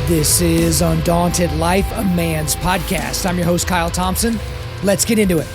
This is Undaunted.Life, a man's podcast. I'm your host, Kyle Thompson. Let's get into it.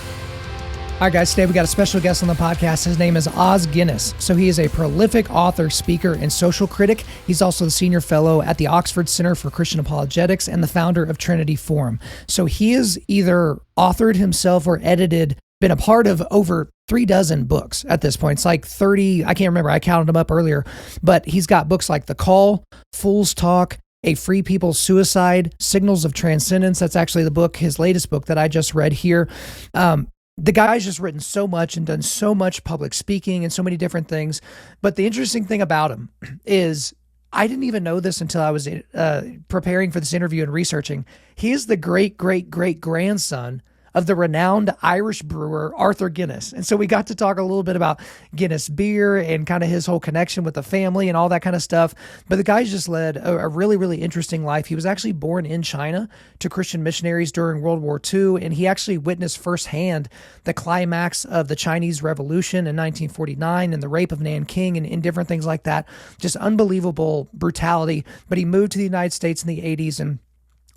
All right, guys, today we got a special guest on the podcast. His name is Oz Guinness. So he is a prolific author, speaker, and social critic. He's also the senior fellow at the Oxford Center for Christian Apologetics and the founder of Trinity Forum. So he has either authored himself or edited, been a part of over 36 books at this point. It's like 30, I can't remember, I counted them up earlier, but he's got books like The Call, Fool's Talk, A Free People's Suicide, Signals of Transcendence. That's actually the book, his latest book that I just read here. The guy's just written so much and done so much public speaking and so many different things. But the interesting thing about him is I didn't even know this until I was preparing for this interview and researching. He is the great-great-great-grandson of the renowned Irish brewer Arthur Guinness. And so we got to talk a little bit about Guinness beer and kind of his whole connection with the family and all that kind of stuff. But the guy's just led a really, really interesting life. He was actually born in China to Christian missionaries during World War II, and he actually witnessed firsthand the climax of the Chinese Revolution in 1949 and the Rape of Nanking and different things like that. Just unbelievable brutality. But he moved to the United States in the 80s, and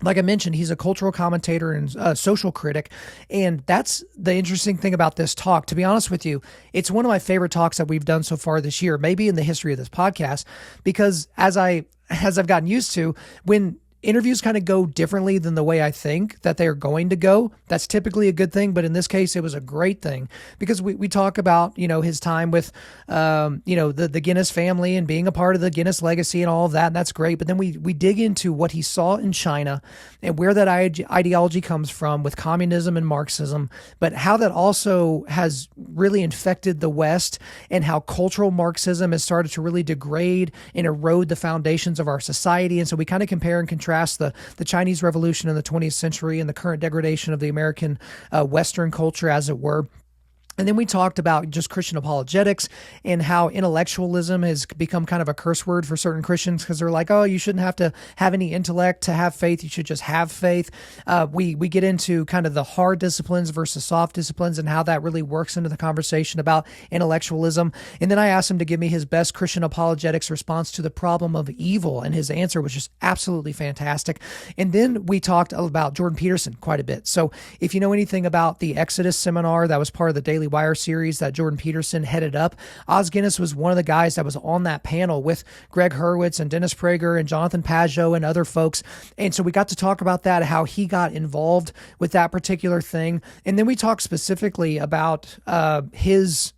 like I mentioned, he's a cultural commentator and social critic, and that's the interesting thing about this talk. To be honest with you, it's one of my favorite talks that we've done so far this year, maybe in the history of this podcast, because as I've gotten used to, when interviews kind of go differently than the way I think that they're going to go, that's typically a good thing. But in this case, it was a great thing because we talk about, his time with, the Guinness family and being a part of the Guinness legacy and all of that. And that's great. But then we dig into what he saw in China and where that ideology comes from with communism and Marxism, but how that also has really infected the West and how cultural Marxism has started to really degrade and erode the foundations of our society. And so we kind of compare and contrast the Chinese Revolution in the 20th century and the current degradation of the American Western culture, as it were. And then we talked about just Christian apologetics and how intellectualism has become kind of a curse word for certain Christians because they're like, oh, you shouldn't have to have any intellect to have faith. You should just have faith. We get into kind of the hard disciplines versus soft disciplines and how that really works into the conversation about intellectualism. And then I asked him to give me his best Christian apologetics response to the problem of evil, and his answer was just absolutely fantastic. And then we talked about Jordan Peterson quite a bit. So if you know anything about the Exodus seminar that was part of the Daily Wire series that Jordan Peterson headed up, Oz Guinness was one of the guys that was on that panel with Greg Hurwitz and Dennis Prager and Jonathan Pageau and other folks. And so we got to talk about that, how he got involved with that particular thing. And then we talked specifically about his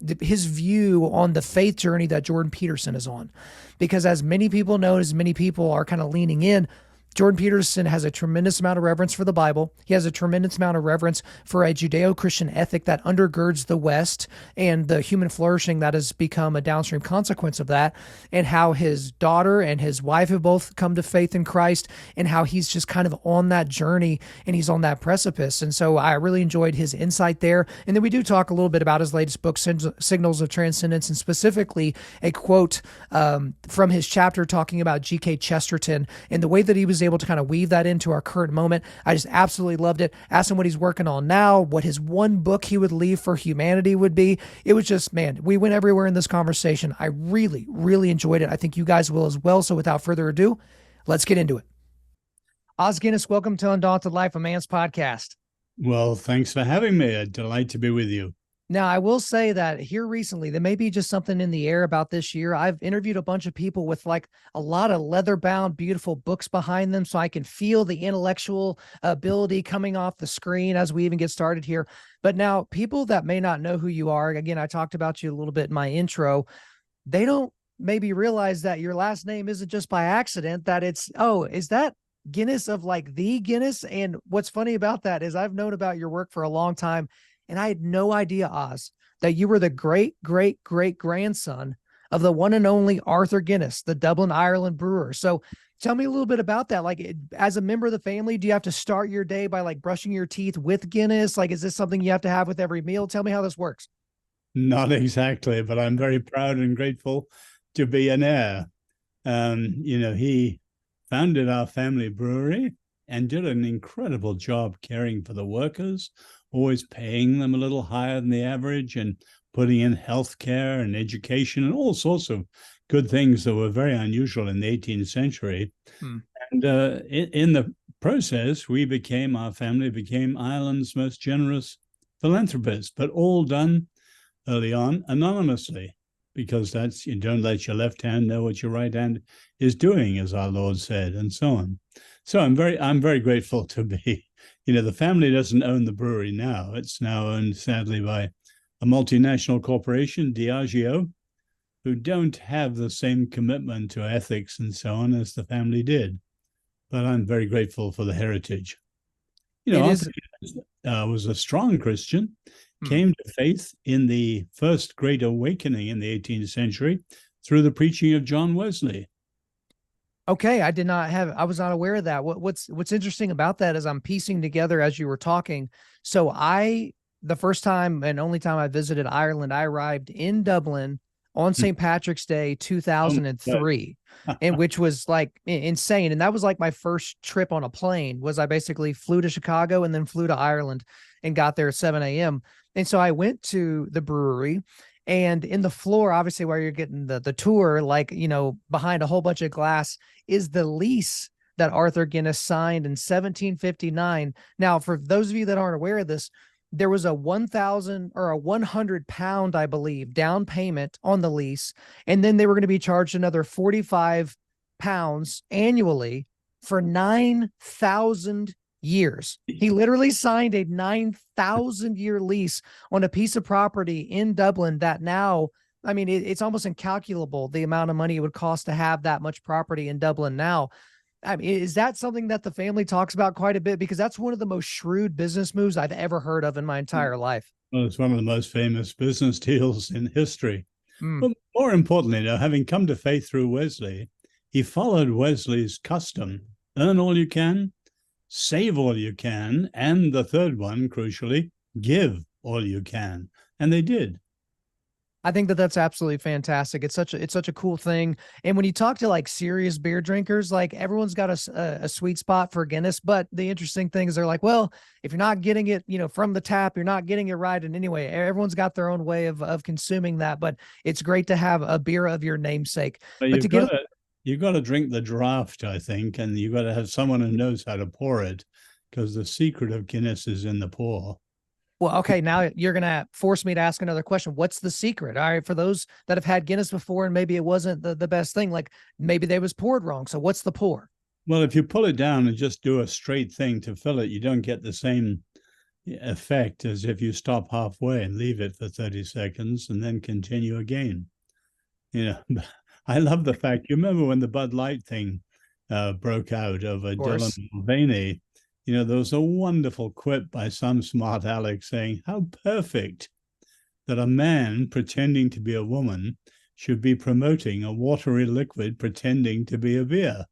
view on the faith journey that Jordan Peterson is on. Because as many people know, as many people are kind of leaning in, Jordan Peterson has a tremendous amount of reverence for the Bible. He has a tremendous amount of reverence for a Judeo-Christian ethic that undergirds the West and the human flourishing that has become a downstream consequence of that, and how his daughter and his wife have both come to faith in Christ, and how he's just kind of on that journey and he's on that precipice. And so I really enjoyed his insight there. And then we do talk a little bit about his latest book, Signals of Transcendence, and specifically a quote from his chapter talking about G.K. Chesterton and the way that he was able to kind of weave that into our current moment. I just absolutely loved it. Asked him what he's working on now, what his one book he would leave for humanity would be. It was just, man, we went everywhere in this conversation. I really, really enjoyed it. I think you guys will as well. So without further ado, let's get into it. Oz Guinness, welcome to Undaunted.Life, a man's podcast. Well, thanks for having me. A delight to be with you. Now, I will say that here recently, there may be just something in the air about this year. I've interviewed a bunch of people with like a lot of leather-bound, beautiful books behind them, so I can feel the intellectual ability coming off the screen as we even get started here. But now, people that may not know who you are, again, I talked about you a little bit in my intro, they don't maybe realize that your last name isn't just by accident, that it's, oh, is that Guinness of like the Guinness? And what's funny about that is I've known about your work for a long time, and I had no idea, Oz, that you were the great-great-great-grandson of the one and only Arthur Guinness, the Dublin, Ireland brewer. So tell me a little bit about that. Like, as a member of the family, do you have to start your day by like brushing your teeth with Guinness? Like, is this something you have to have with every meal? Tell me how this works. Not exactly, but I'm very proud and grateful to be an heir. He founded our family brewery and did an incredible job caring for the workers, always paying them a little higher than the average and putting in healthcare and education and all sorts of good things that were very unusual in the 18th century. And in the process, our family became Ireland's most generous philanthropist, but all done early on anonymously, because that's, you don't let your left hand know what your right hand is doing, as our Lord said, and so on. So I'm very grateful to be, the family doesn't own the brewery now. It's now owned, sadly, by a multinational corporation, Diageo, who don't have the same commitment to ethics and so on as the family did. But I'm very grateful for the heritage. Arthur was a strong Christian, came to faith in the first Great Awakening in the 18th century through the preaching of John Wesley. Okay, I was not aware of that. What's interesting about that is I'm piecing together as you were talking. So the first time and only time I visited Ireland, I arrived in Dublin on St. Patrick's Day, 2003, and which was like insane. And that was like my first trip on a plane. Was I basically flew to Chicago and then flew to Ireland and got there at 7 a.m. And so I went to the brewery, and in the floor, obviously where you're getting the tour, like, behind a whole bunch of glass is the lease that Arthur Guinness signed in 1759. Now, for those of you that aren't aware of this, there was a 1,000 or a 100 pound, I believe, down payment on the lease. And then they were going to be charged another 45 pounds annually for 9,000 years. He literally signed a 9,000 year lease on a piece of property in Dublin that now, I mean, it's almost incalculable the amount of money it would cost to have that much property in Dublin now. I mean, is that something that the family talks about quite a bit? Because that's one of the most shrewd business moves I've ever heard of in my entire life. Well, it's one of the most famous business deals in history. Mm. But more importantly, having come to faith through Wesley, he followed Wesley's custom: earn all you can, save all you can, and the third one, crucially, give all you can. And they did. I think that's absolutely fantastic. It's such a cool thing. And when you talk to like serious beer drinkers, like everyone's got a sweet spot for Guinness. But the interesting thing is they're like, well, if you're not getting it, from the tap, you're not getting it right in any way. Everyone's got their own way of consuming that. But it's great to have a beer of your namesake. But you've got to drink the draft, I think, and you've got to have someone who knows how to pour it, because the secret of Guinness is in the pour. Well, okay, now you're going to force me to ask another question. What's the secret? All right, for those that have had Guinness before and maybe it wasn't the best thing, like maybe they was poured wrong. So what's the pour? Well, if you pull it down and just do a straight thing to fill it, you don't get the same effect as if you stop halfway and leave it for 30 seconds and then continue again. I love the fact, you remember when the Bud Light thing broke out over Dylan Mulvaney? There was a wonderful quip by some smart aleck saying how perfect that a man pretending to be a woman should be promoting a watery liquid pretending to be a beer.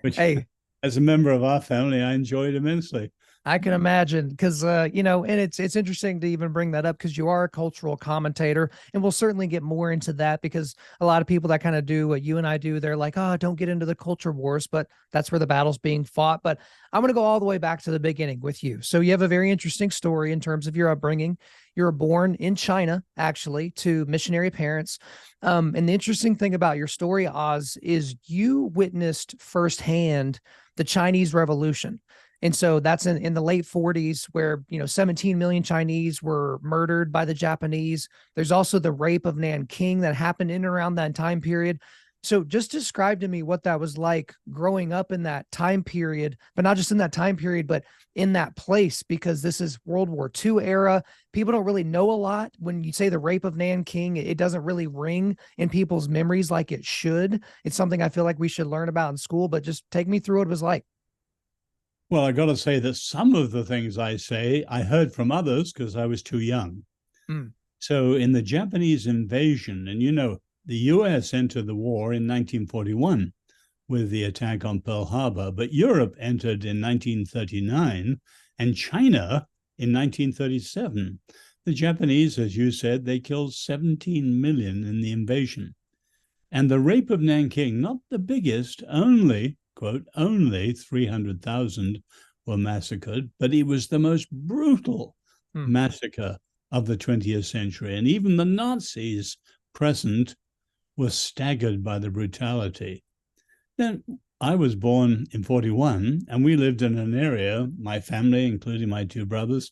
Which, hey, as a member of our family, I enjoyed immensely. I can imagine, because, and it's interesting to even bring that up because you are a cultural commentator, and we'll certainly get more into that, because a lot of people that kind of do what you and I do, they're like, oh, don't get into the culture wars, but that's where the battle's being fought. But I'm going to go all the way back to the beginning with you. So you have a very interesting story in terms of your upbringing. You were born in China, actually, to missionary parents. And the interesting thing about your story, Oz, is you witnessed firsthand the Chinese Revolution. And so that's in the late 40s where, 17 million Chinese were murdered by the Japanese. There's also the Rape of Nanking that happened in and around that time period. So just describe to me what that was like growing up in that time period, but not just in that time period, but in that place, because this is World War II era. People don't really know a lot. When you say the Rape of Nanking, it doesn't really ring in people's memories like it should. It's something I feel like we should learn about in school, but just take me through what it was like. Well, I got to say that some of the things I say, I heard from others because I was too young. Mm. So in the Japanese invasion, and the U.S. entered the war in 1941 with the attack on Pearl Harbor, but Europe entered in 1939 and China in 1937. The Japanese, as you said, they killed 17 million in the invasion. And the Rape of Nanking, not the biggest, only 300,000 were massacred, but it was the most brutal massacre of the 20th century. And even the Nazis present were staggered by the brutality. Then I was born in 41, and we lived in an area, my family, including my two brothers,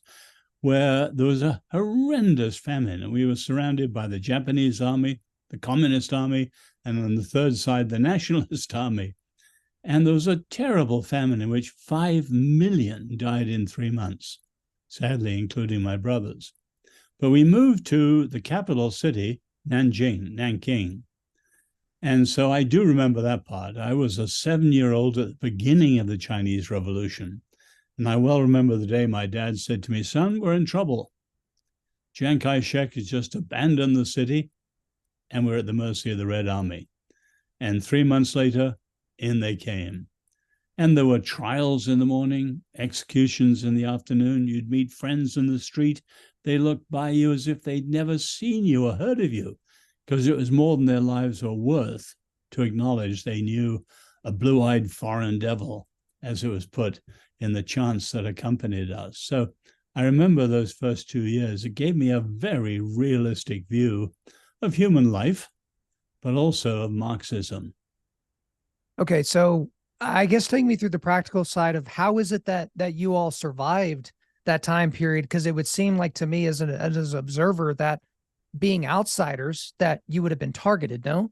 where there was a horrendous famine, and we were surrounded by the Japanese army, the Communist army, and on the third side, the Nationalist army. And there was a terrible famine in which 5 million died in 3 months, sadly, including my brothers. But we moved to the capital city, Nanking. And so I do remember that part. I was a 7-year-old at the beginning of the Chinese Revolution. And I well remember the day my dad said to me, "Son, we're in trouble. Chiang Kai-shek has just abandoned the city, and we're at the mercy of the Red Army." And 3 months later, in they came. And there were trials in the morning, executions in the afternoon. You'd meet friends in the street. They looked by you as if they'd never seen you or heard of you, because it was more than their lives were worth to acknowledge they knew a blue-eyed foreign devil, as it was put in the chants that accompanied us. So I remember those first 2 years. It gave me a very realistic view of human life, but also of Marxism. Okay, so I guess take me through the practical side of how is it that you all survived that time period? Because it would seem like to me as an observer that being outsiders, that you would have been targeted, no?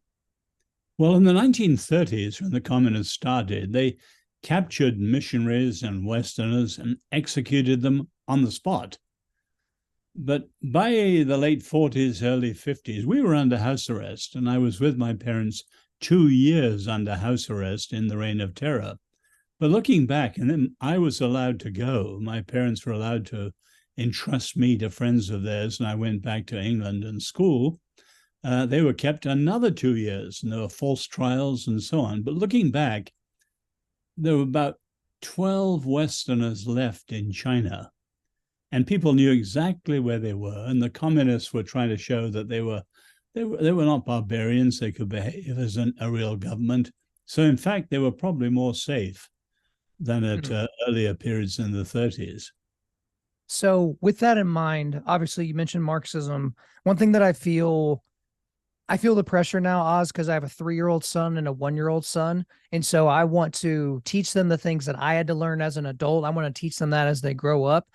Well, in the 1930s, when the communists started, they captured missionaries and Westerners and executed them on the spot. But by the late 40s, early 50s, we were under house arrest, and I was with my parents 2 years under house arrest in the Reign of Terror. But looking back, and then I was allowed to go. My parents were allowed to entrust me to friends of theirs, and I went back to England and school. They were kept another 2 years, and there were false trials and so on. But looking back, there were about 12 Westerners left in China, and people knew exactly where they were, and the communists were trying to show that they were not barbarians. They could behave as a real government. So in fact, they were probably more safe than at earlier periods in the 30s. So with that in mind, obviously you mentioned Marxism. One thing that I feel the pressure now, Oz, because I have a 3-year-old son and a 1-year-old son. And so I want to teach them the things that I had to learn as an adult. I want to teach them that as they grow up.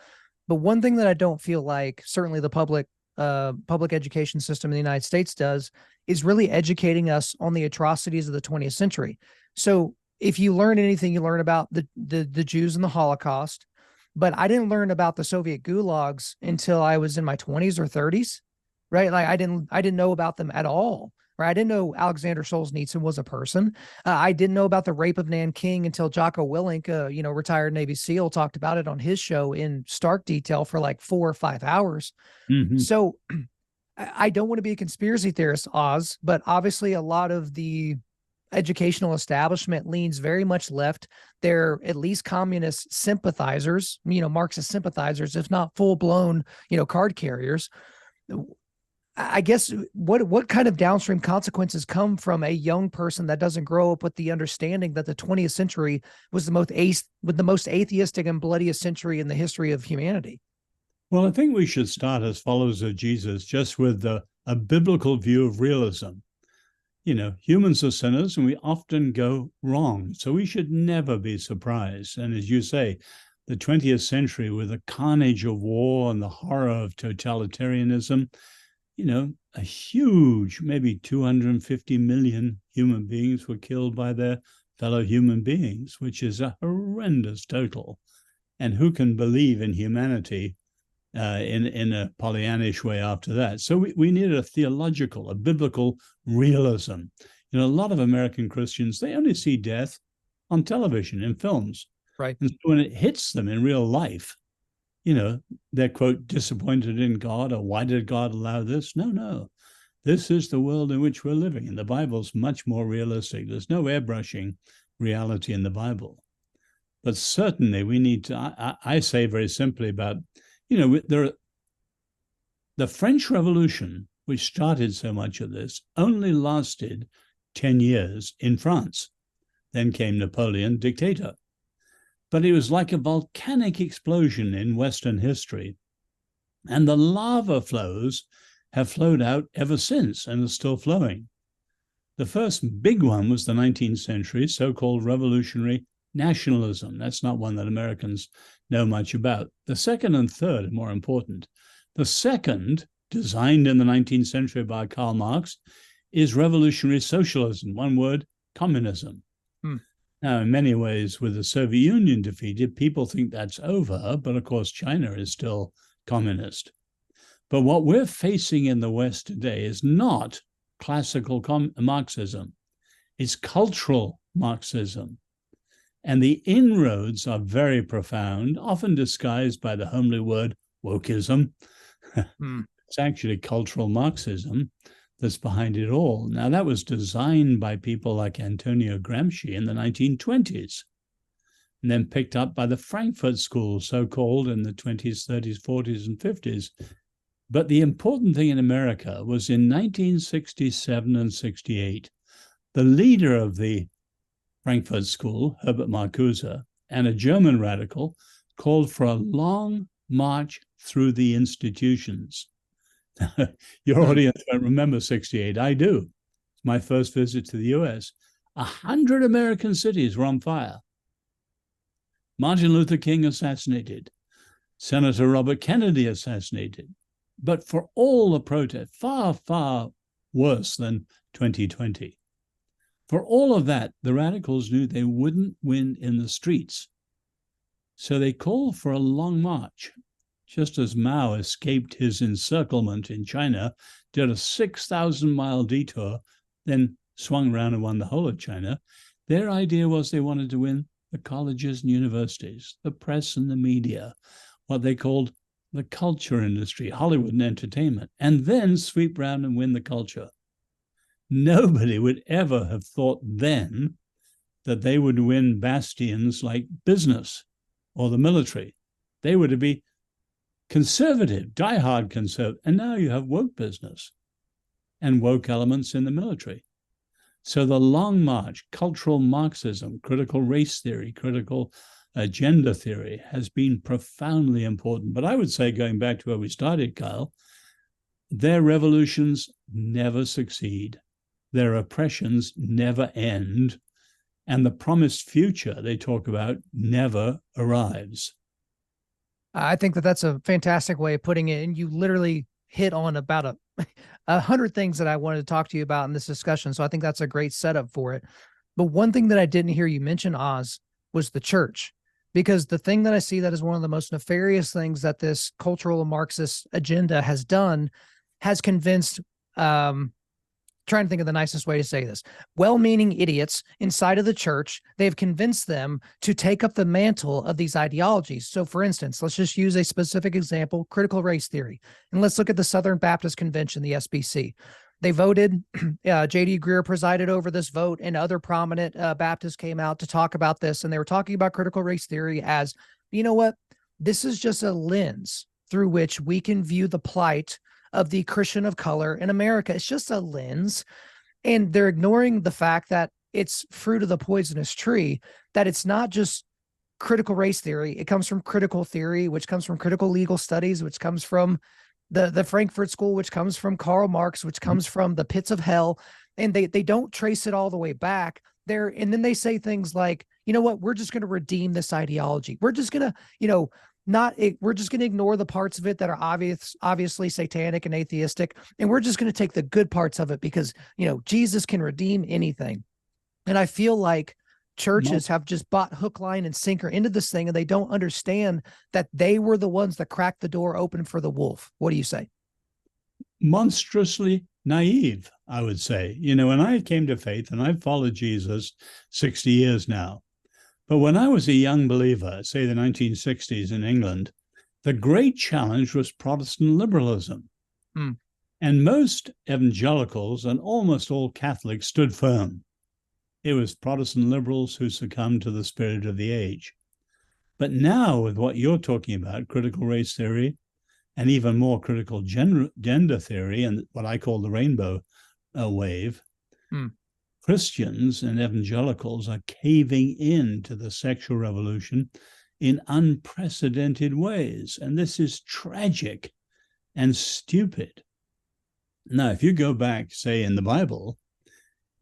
But one thing that I don't feel like certainly the public education system in the United States does is really educating us on the atrocities of the 20th century. So if you learn anything, you learn about the Jews and the Holocaust, but I didn't learn about the Soviet gulags until I was in my 20s or 30s, right? Like I didn't know about them at all, right? I didn't know Alexander Solzhenitsyn was a person. I didn't know about the Rape of Nanking until Jocko Willink, retired Navy SEAL, talked about it on his show in stark detail for like 4 or 5 hours. Mm-hmm. So I don't want to be a conspiracy theorist, Oz, but obviously a lot of the educational establishment leans very much left. They're at least communist sympathizers, Marxist sympathizers, if not full-blown, card carriers. I guess what kind of downstream consequences come from a young person that doesn't grow up with the understanding that the 20th century was the most atheistic and bloodiest century in the history of humanity? Well, I think we should start as followers of Jesus just with a biblical view of realism. Humans are sinners and we often go wrong. So we should never be surprised. And as you say, the 20th century with the carnage of war and the horror of totalitarianism, a huge, maybe 250 million human beings were killed by their fellow human beings, which is a horrendous total. And who can believe in humanity in a Pollyannish way after that? So we need a biblical realism. A lot of American Christians, they only see death on television, in films. Right. And so when it hits them in real life, they're, quote, disappointed in God, or why did God allow this? No. This is the world in which we're living, and the Bible's much more realistic. There's no airbrushing reality in the Bible. But certainly we need to, I say very simply about, the French Revolution, which started so much of this, only lasted 10 years in France. Then came Napoleon, dictator. But it was like a volcanic explosion in Western history. And the lava flows have flowed out ever since and are still flowing. The first big one was the 19th century, so-called revolutionary nationalism. That's not one that Americans know much about. The second and third are more important. The second, designed in the 19th century by Karl Marx, is revolutionary socialism, one word, communism. Now, in many ways, with the Soviet Union defeated, people think that's over, but of course, China is still communist. But what we're facing in the West today is not classical Marxism, it's cultural Marxism. And the inroads are very profound, often disguised by the homely word wokeism. It's actually cultural Marxism that's behind it all. Now, that was designed by people like Antonio Gramsci in the 1920s, and then picked up by the Frankfurt School, so-called, in the 20s, 30s, 40s, and 50s. But the important thing in America was in 1967 and 68, the leader of the Frankfurt School, Herbert Marcuse, and a German radical called for a long march through the institutions. Your audience won't remember 68. I do. It's my first visit to the US. 100 American cities were on fire. Martin Luther King assassinated. Senator Robert Kennedy assassinated. But for all the protest, far, far worse than 2020. For all of that, the radicals knew they wouldn't win in the streets. So they called for a long march. Just as Mao escaped his encirclement in China, did a 6,000-mile detour, then swung around and won the whole of China, their idea was they wanted to win the colleges and universities, the press and the media, what they called the culture industry, Hollywood and entertainment, and then sweep around and win the culture. Nobody would ever have thought then that they would win bastions like business or the military. They would be conservative, diehard conservative. And now you have woke business and woke elements in the military. So the long march, cultural Marxism, critical race theory, critical agenda theory has been profoundly important. But I would say, going back to where we started, Kyle, their revolutions never succeed. Their oppressions never end. And the promised future they talk about never arrives. I think that that's a fantastic way of putting it. And you literally hit on about 100 things that I wanted to talk to you about in this discussion. So I think that's a great setup for it. But one thing that I didn't hear you mention, Oz, was the church. Because the thing that I see that is one of the most nefarious things that this cultural Marxist agenda has done has convinced, trying to think of the nicest way to say this, well-meaning idiots inside of the church, they've convinced them to take up the mantle of these ideologies. So for instance, let's just use a specific example, critical race theory. And let's look at the Southern Baptist Convention, the SBC. They voted, J.D. Greer presided over this vote, and other prominent Baptists came out to talk about this. And they were talking about critical race theory as, you know what, this is just a lens through which we can view the plight of the Christian of color in America. It's just a lens. And they're ignoring the fact that it's fruit of the poisonous tree, that it's not just critical race theory. It comes from critical theory, which comes from critical legal studies, which comes from the Frankfurt School, which comes from Karl Marx, which comes from the pits of hell. And they don't trace it all the way back there. And then they say things like, you know what, we're just going to redeem this ideology. We're just going to, we're just going to ignore the parts of it that are obviously satanic and atheistic. And we're just going to take the good parts of it because, Jesus can redeem anything. And I feel like churches have just bought hook, line, and sinker into this thing, and they don't understand that they were the ones that cracked the door open for the wolf. What do you say? Monstrously naive, I would say. When I came to faith, and I've followed Jesus 60 years now, but when I was a young believer, say the 1960s in England, the great challenge was Protestant liberalism. And most evangelicals and almost all Catholics stood firm. It was Protestant liberals who succumbed to the spirit of the age. But now, with what you're talking about, critical race theory, and even more critical gender theory, and what I call the rainbow wave, Christians and evangelicals are caving into the sexual revolution in unprecedented ways. And this is tragic and stupid. Now, if you go back, say, in the Bible,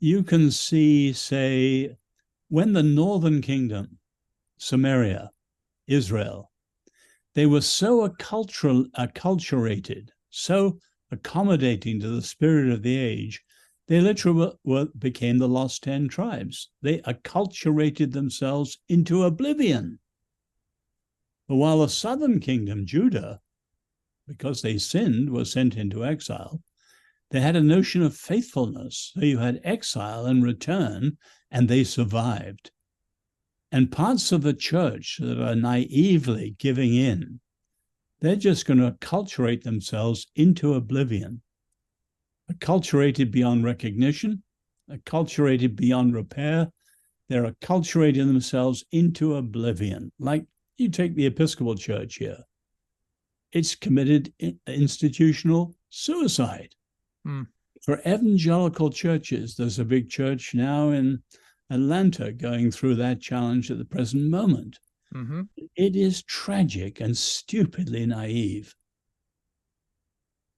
you can see, say, when the northern kingdom, Samaria, Israel, they were so acculturated, so accommodating to the spirit of the age, they literally became the lost 10 tribes. They acculturated themselves into oblivion. But while the southern kingdom, Judah, because they sinned, was sent into exile, they had a notion of faithfulness. So you had exile and return, and they survived. And parts of the church that are naively giving in, they're just going to acculturate themselves into oblivion, acculturated beyond recognition, acculturated beyond repair. They're acculturating themselves into oblivion. Like you take the Episcopal Church here. It's committed institutional suicide. For evangelical churches, there's a big church now in Atlanta going through that challenge at the present moment. It is tragic and stupidly naive.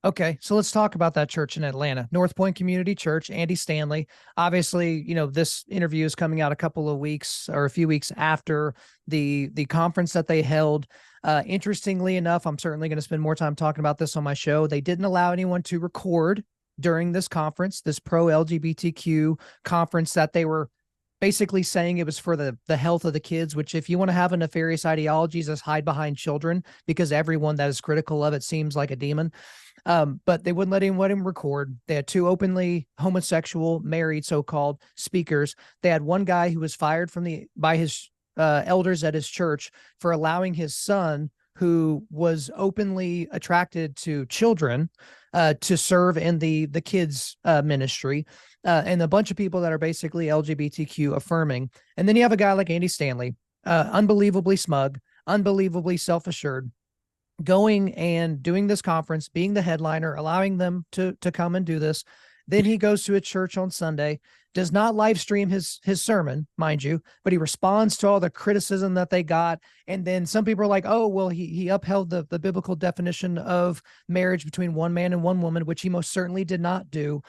Okay, so let's talk about that church in Atlanta, North Point Community Church, Andy Stanley. Obviously, this interview is coming out a couple of weeks or a few weeks after the conference that they held. Interestingly enough, I'm certainly going to spend more time talking about this on my show. They didn't allow anyone to record during this conference, this pro-LGBTQ conference that they were basically saying it was for the health of the kids, which if you want to have a nefarious ideologies, is hide behind children, because everyone that is critical of it seems like a demon. But they wouldn't let him record. They had 2 openly homosexual, married so-called speakers. They had one guy who was fired by his elders at his church for allowing his son, who was openly attracted to children, to serve in the kids ministry, and a bunch of people that are basically LGBTQ affirming. And then you have a guy like Andy Stanley, unbelievably smug, unbelievably self-assured, going and doing this conference, being the headliner, allowing them to come and do this. Then he goes to a church on Sunday, does not live stream his sermon, mind you, but he responds to all the criticism that they got. And then some people are like, oh, well, he upheld the biblical definition of marriage between one man and one woman, which he most certainly did not do.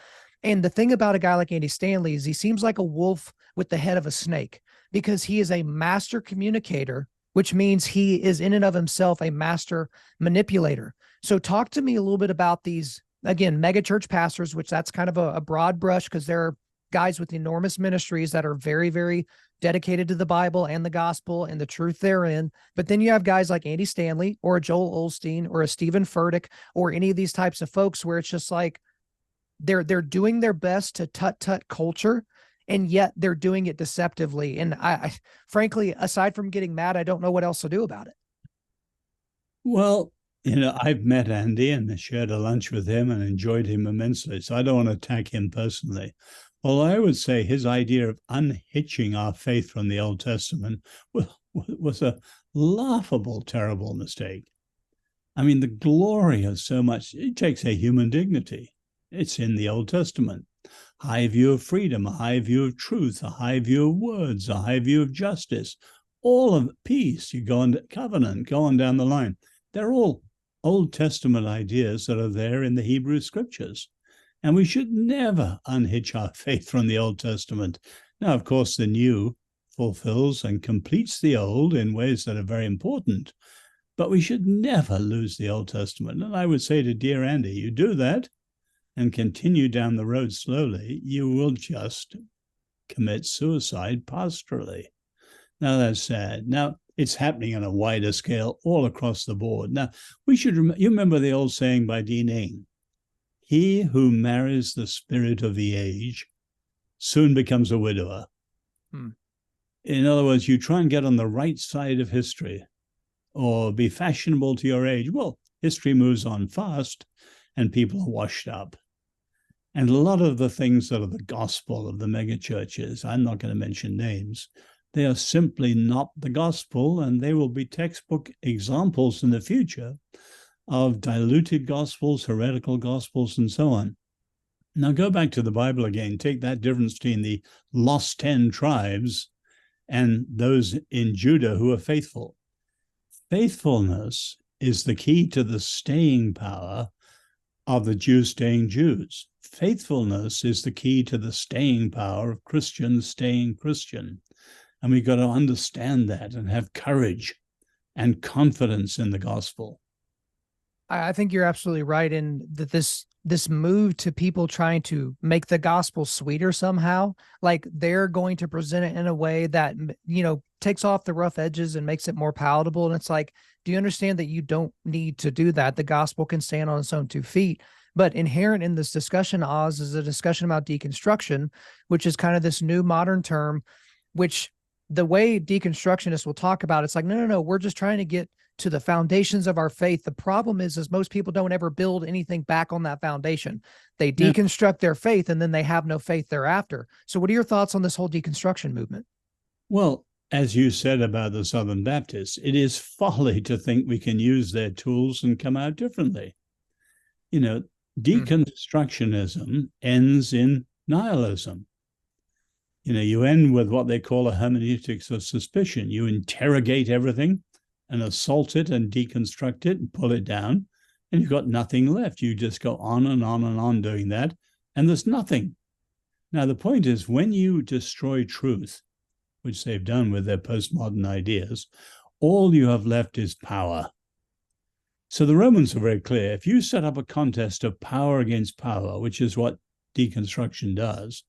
And the thing about a guy like Andy Stanley is he seems like a wolf with the head of a snake, because he is a master communicator, which means he is in and of himself a master manipulator. So talk to me a little bit about these, again, mega church pastors, which that's kind of a broad brush, because they're guys with enormous ministries that are very, very dedicated to the Bible and the gospel and the truth therein. But then you have guys like Andy Stanley or a Joel Osteen or a Stephen Furtick or any of these types of folks where it's just like they're doing their best to tut culture, and yet they're doing it deceptively. And I frankly, aside from getting mad, I don't know what else to do about it. Well, I've met Andy and shared a lunch with him and enjoyed him immensely. So I don't want to attack him personally. Although I would say his idea of unhitching our faith from the Old Testament was a laughable, terrible mistake. I mean, the glory of so much, it takes a human dignity. It's in the Old Testament. High view of freedom, a high view of truth, a high view of words, a high view of justice, all of peace. You go on to covenant, go on down the line. They're all Old Testament ideas that are there in the Hebrew scriptures. And we should never unhitch our faith from the Old Testament. Now, of course, the new fulfills and completes the old in ways that are very important, but we should never lose the Old Testament. And I would say to dear Andy, you do that and continue down the road slowly, you will just commit suicide pastorally. Now, that's sad. Now, it's happening on a wider scale all across the board. Now, we should you remember the old saying by Dean Ing, he who marries the spirit of the age soon becomes a widower. In other words, you try and get on the right side of history or be fashionable to your age. Well, history moves on fast and people are washed up. And a lot of the things that are the gospel of the megachurches, I'm not going to mention names, they are simply not the gospel, and they will be textbook examples in the future of diluted gospels, heretical gospels, and so on. Now go back to the Bible again. Take that difference between the lost 10 tribes and those in Judah who are faithful. Faithfulness is the key to the staying power of the Jews staying Jews. faithfulness is the key to the staying power of Christians staying Christian. And we've got to understand that and have courage and confidence in the gospel. I think you're absolutely right in that this move to people trying to make the gospel sweeter somehow, like they're going to present it in a way that, takes off the rough edges and makes it more palatable. And it's like, do you understand that you don't need to do that? The gospel can stand on its own 2 feet. But inherent in this discussion, Oz, is a discussion about deconstruction, which is kind of this new modern term, which the way deconstructionists will talk about, it's like, no, we're just trying to get to the foundations of our faith. The problem is most people don't ever build anything back on that foundation. They deconstruct their faith and then they have no faith thereafter. So what are your thoughts on this whole deconstruction movement? Well, as you said about the Southern Baptists, it is folly to think we can use their tools and come out differently. Deconstructionism ends in nihilism. You end with what they call a hermeneutics of suspicion. You interrogate everything and assault it and deconstruct it and pull it down, and you've got nothing left. You just go on and on and on doing that, and there's nothing. Now, the point is, when you destroy truth, which they've done with their postmodern ideas, all you have left is power. So the Romans are very clear. If you set up a contest of power against power, which is what deconstruction does,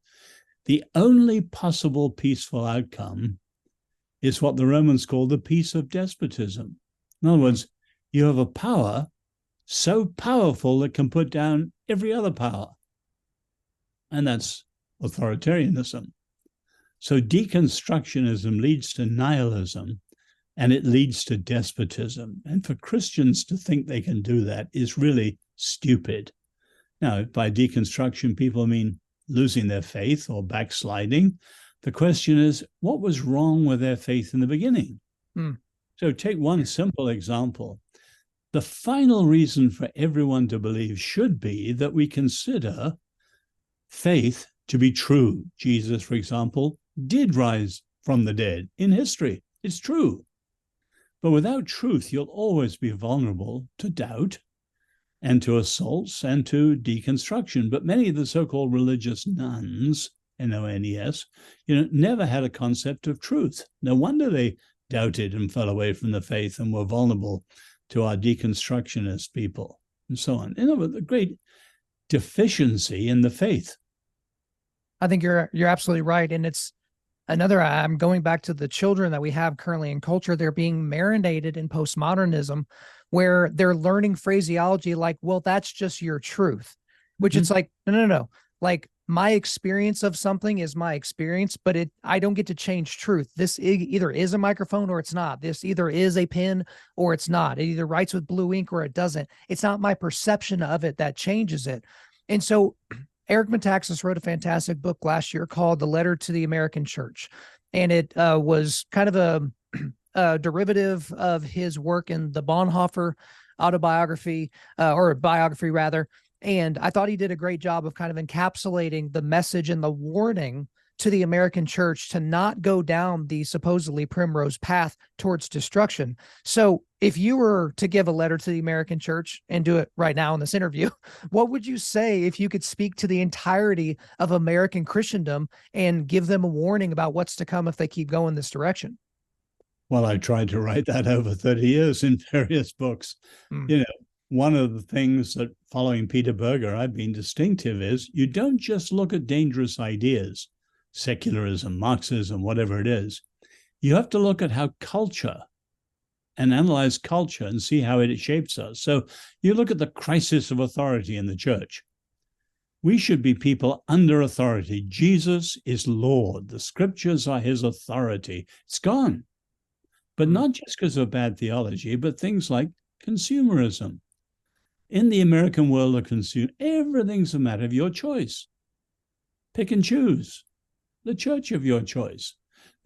the only possible peaceful outcome is what the Romans call the peace of despotism. In other words, you have a power so powerful that can put down every other power. And that's authoritarianism. So deconstructionism leads to nihilism, and it leads to despotism. And for Christians to think they can do that is really stupid. Now, by deconstruction, people mean losing their faith or backsliding. The question is, what was wrong with their faith in the beginning? So take one simple example. The final reason for everyone to believe should be that we consider faith to be true. Jesus, for example, did rise from the dead in history. It's true. But without truth, you'll always be vulnerable to doubt and to assaults and to deconstruction. But many of the so-called religious nuns, N-O-N-E-S, never had a concept of truth. No wonder they doubted and fell away from the faith and were vulnerable to our deconstructionist people and so on. In other words, a great deficiency in the faith. I think you're absolutely right. And it's I'm going back to the children that we have currently in culture. They're being marinated in postmodernism, where they're learning phraseology like, well, that's just your truth, which it's like, no. Like, my experience of something is my experience, but I don't get to change truth. This either is a microphone or it's not. This either is a pen or it's not. It either writes with blue ink or it doesn't. It's not my perception of it that changes it. And so Eric Metaxas wrote a fantastic book last year called The Letter to the American Church. And it was kind of a derivative of his work in the Bonhoeffer autobiography, or biography rather. And I thought he did a great job of kind of encapsulating the message and the warning to the American church to not go down the supposedly primrose path towards destruction. So if you were to give a letter to the American church and do it right now in this interview, what would you say if you could speak to the entirety of American Christendom and give them a warning about what's to come if they keep going this direction? Well, I tried to write that over 30 years in various books. One of the things that, following Peter Berger, I've been distinctive is you don't just look at dangerous ideas, secularism, Marxism, whatever it is. You have to look at how culture and analyze culture and see how it shapes us. So you look at the crisis of authority in the church. We should be people under authority. Jesus is Lord. The scriptures are his authority. It's gone. But not just because of bad theology, but things like consumerism. In the American world of consumer, everything's a matter of your choice. Pick and choose. The church of your choice,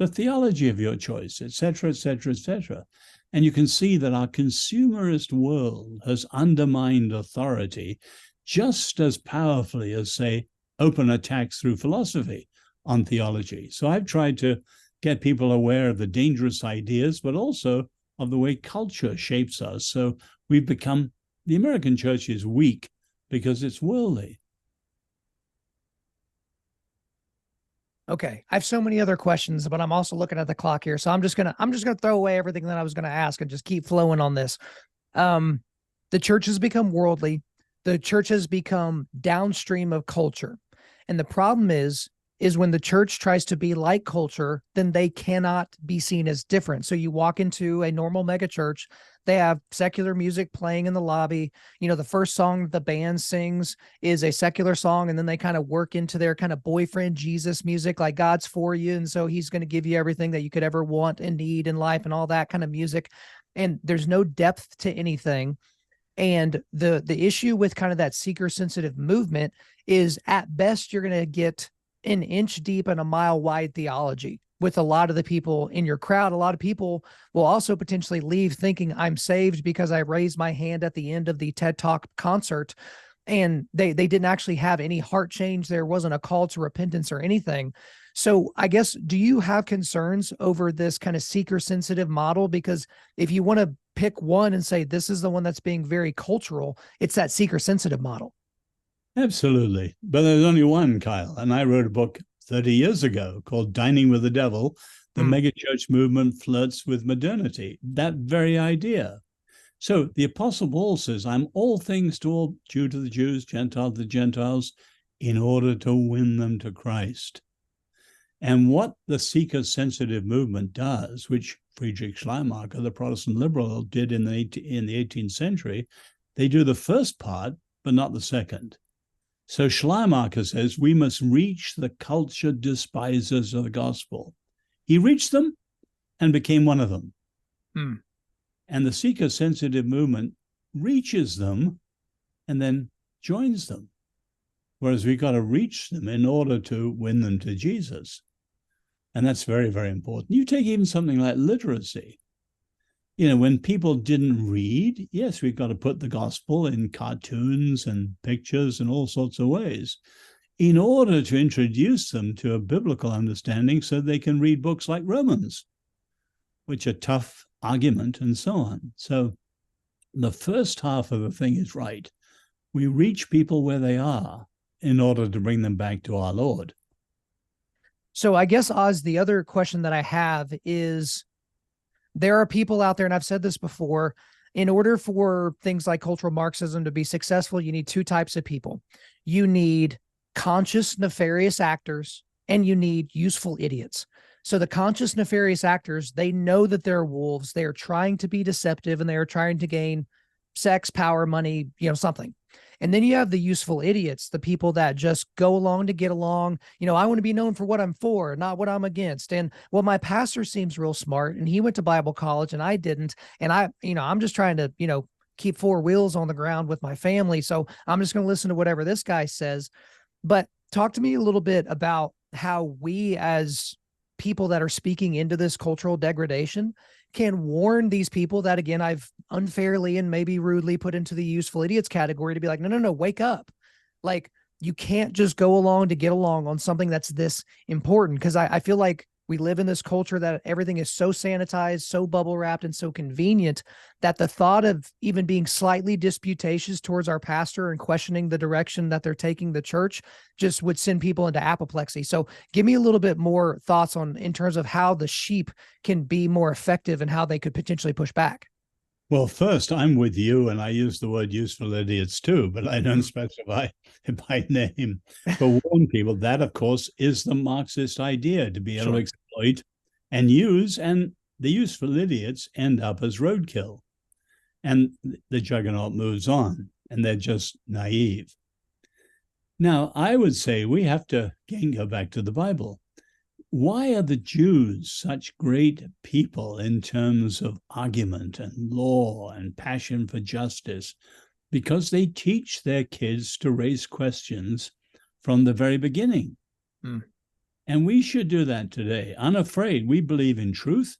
the theology of your choice, etc., etc., etc. And you can see that our consumerist world has undermined authority just as powerfully as, say, open attacks through philosophy on theology. So I've tried to get people aware of the dangerous ideas, but also of the way culture shapes us. So we've become, the American church is weak because it's worldly. Okay. I have so many other questions, but I'm also looking at the clock here. So I'm just gonna throw away everything that I was gonna ask and just keep flowing on this. Um, the church has become worldly. The church has become downstream of culture. And the problem is when the church tries to be like culture, then they cannot be seen as different. So you walk into a normal mega church, they have secular music playing in the lobby. You know, the first song the band sings is a secular song, and then they kind of work into their kind of boyfriend Jesus music, like God's for you. And so he's going to give you everything that you could ever want and need in life and all that kind of music. And there's no depth to anything. And the issue with kind of that seeker sensitive movement is at best you're going to get an inch deep and a mile wide theology with a lot of the people in your crowd. A lot of people will also potentially leave thinking I'm saved because I raised my hand at the end of the TED Talk concert, and they didn't actually have any heart change. There wasn't a call to repentance or anything. So I guess, do you have concerns over this kind of seeker sensitive model? Because if you want to pick one and say this is the one that's being very cultural, it's that seeker sensitive model. Absolutely. But there's only one, Kyle. And I wrote a book 30 years ago called Dining with the Devil. The megachurch movement flirts with modernity. That very idea. So the Apostle Paul says, I'm all things to all, Jew to the Jews, Gentile to the Gentiles, in order to win them to Christ. And what the seeker-sensitive movement does, which Friedrich Schleiermacher, the Protestant liberal, did in the 18th century, they do the first part, but not the second. So Schleiermacher says we must reach the culture despisers of the gospel. He reached them and became one of them. And the seeker-sensitive movement reaches them and then joins them. Whereas we've got to reach them in order to win them to Jesus. And that's very, very important. You take even something like literacy. You know, when people didn't read, yes, we've got to put the gospel in cartoons and pictures and all sorts of ways in order to introduce them to a biblical understanding so they can read books like Romans, which are tough argument and so on. So the first half of the thing is right. We reach people where they are in order to bring them back to our Lord. So I guess, Oz, the other question that I have is, there are people out there, and I've said this before, in order for things like cultural Marxism to be successful, you need two types of people. You need conscious, nefarious actors, and you need useful idiots. So the conscious, nefarious actors, they know that they're wolves. They are trying to be deceptive, and they are trying to gain sex, power, money, something. And then you have the useful idiots, the people that just go along to get along. I want to be known for what I'm for, not what I'm against. And well, my pastor seems real smart and he went to Bible college and I didn't. And I'm just trying to, keep four wheels on the ground with my family. So I'm just going to listen to whatever this guy says. But talk to me a little bit about how we, as people that are speaking into this cultural degradation, can warn these people that, again, I've unfairly and maybe rudely put into the useful idiots category, to be like, no, wake up. Like, you can't just go along to get along on something that's this important. Because I feel like we live in this culture that everything is so sanitized, so bubble wrapped, and so convenient that the thought of even being slightly disputatious towards our pastor and questioning the direction that they're taking the church just would send people into apoplexy. So give me a little bit more thoughts in terms of how the sheep can be more effective and how they could potentially push back. Well, first, I'm with you, and I use the word useful idiots too, but I don't specify it by name. But warn people, that, of course, is the Marxist idea, to be able to exploit and use, and the useful idiots end up as roadkill. And the juggernaut moves on, and they're just naive. Now, I would say we have to again go back to the Bible. Why are the Jews such great people in terms of argument and law and passion for justice? Because they teach their kids to raise questions from the very beginning. And we should do that today. Unafraid, we believe in truth.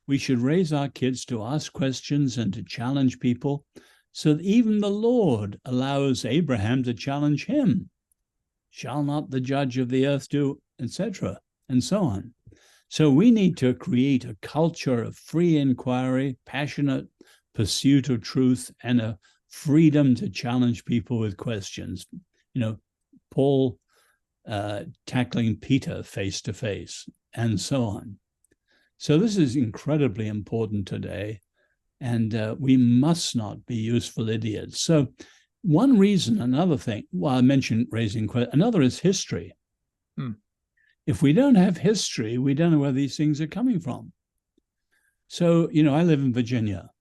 We should raise our kids to ask questions and to challenge people, so that even the Lord allows Abraham to challenge him. Shall not the judge of the earth do, etc., and so on. So we need to create a culture of free inquiry, passionate pursuit of truth, and a freedom to challenge people with questions. Paul tackling Peter face to face, and so on. So this is incredibly important today, and we must not be useful idiots. So one reason, another thing, well, I mentioned raising questions, another is history. If we don't have history, we don't know where these things are coming from. So, I live in Virginia.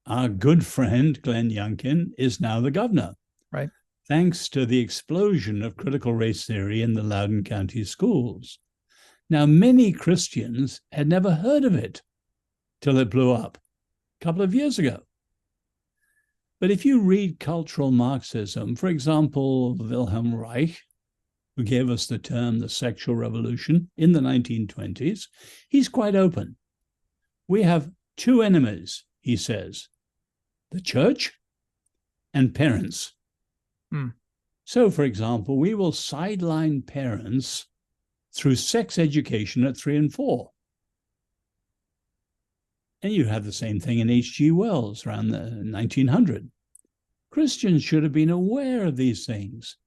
Our good friend, Glenn Youngkin, is now the governor. Right. Thanks to the explosion of critical race theory in the Loudoun County schools. Now, many Christians had never heard of it till it blew up a couple of years ago. But if you read Cultural Marxism, for example, Wilhelm Reich, who gave us the term the sexual revolution in the 1920s, he's quite open. We have two enemies, he says, the church and parents. So, for example, we will sideline parents through sex education at 3 and 4. And you have the same thing in H.G. Wells around the 1900. Christians should have been aware of these things.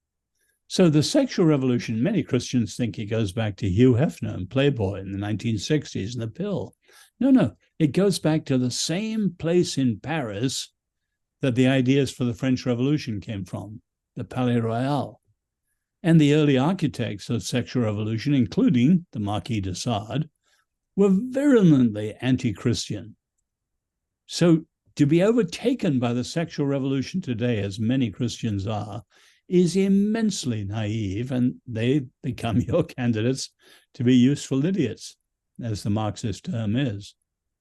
So the sexual revolution, many Christians think it goes back to Hugh Hefner and Playboy in the 1960s and the pill. No, it goes back to the same place in Paris that the ideas for the French Revolution came from, the Palais Royal. And the early architects of sexual revolution, including the Marquis de Sade, were virulently anti-Christian. So to be overtaken by the sexual revolution today, as many Christians are, is immensely naive, and they become your candidates to be useful idiots, as the Marxist term is.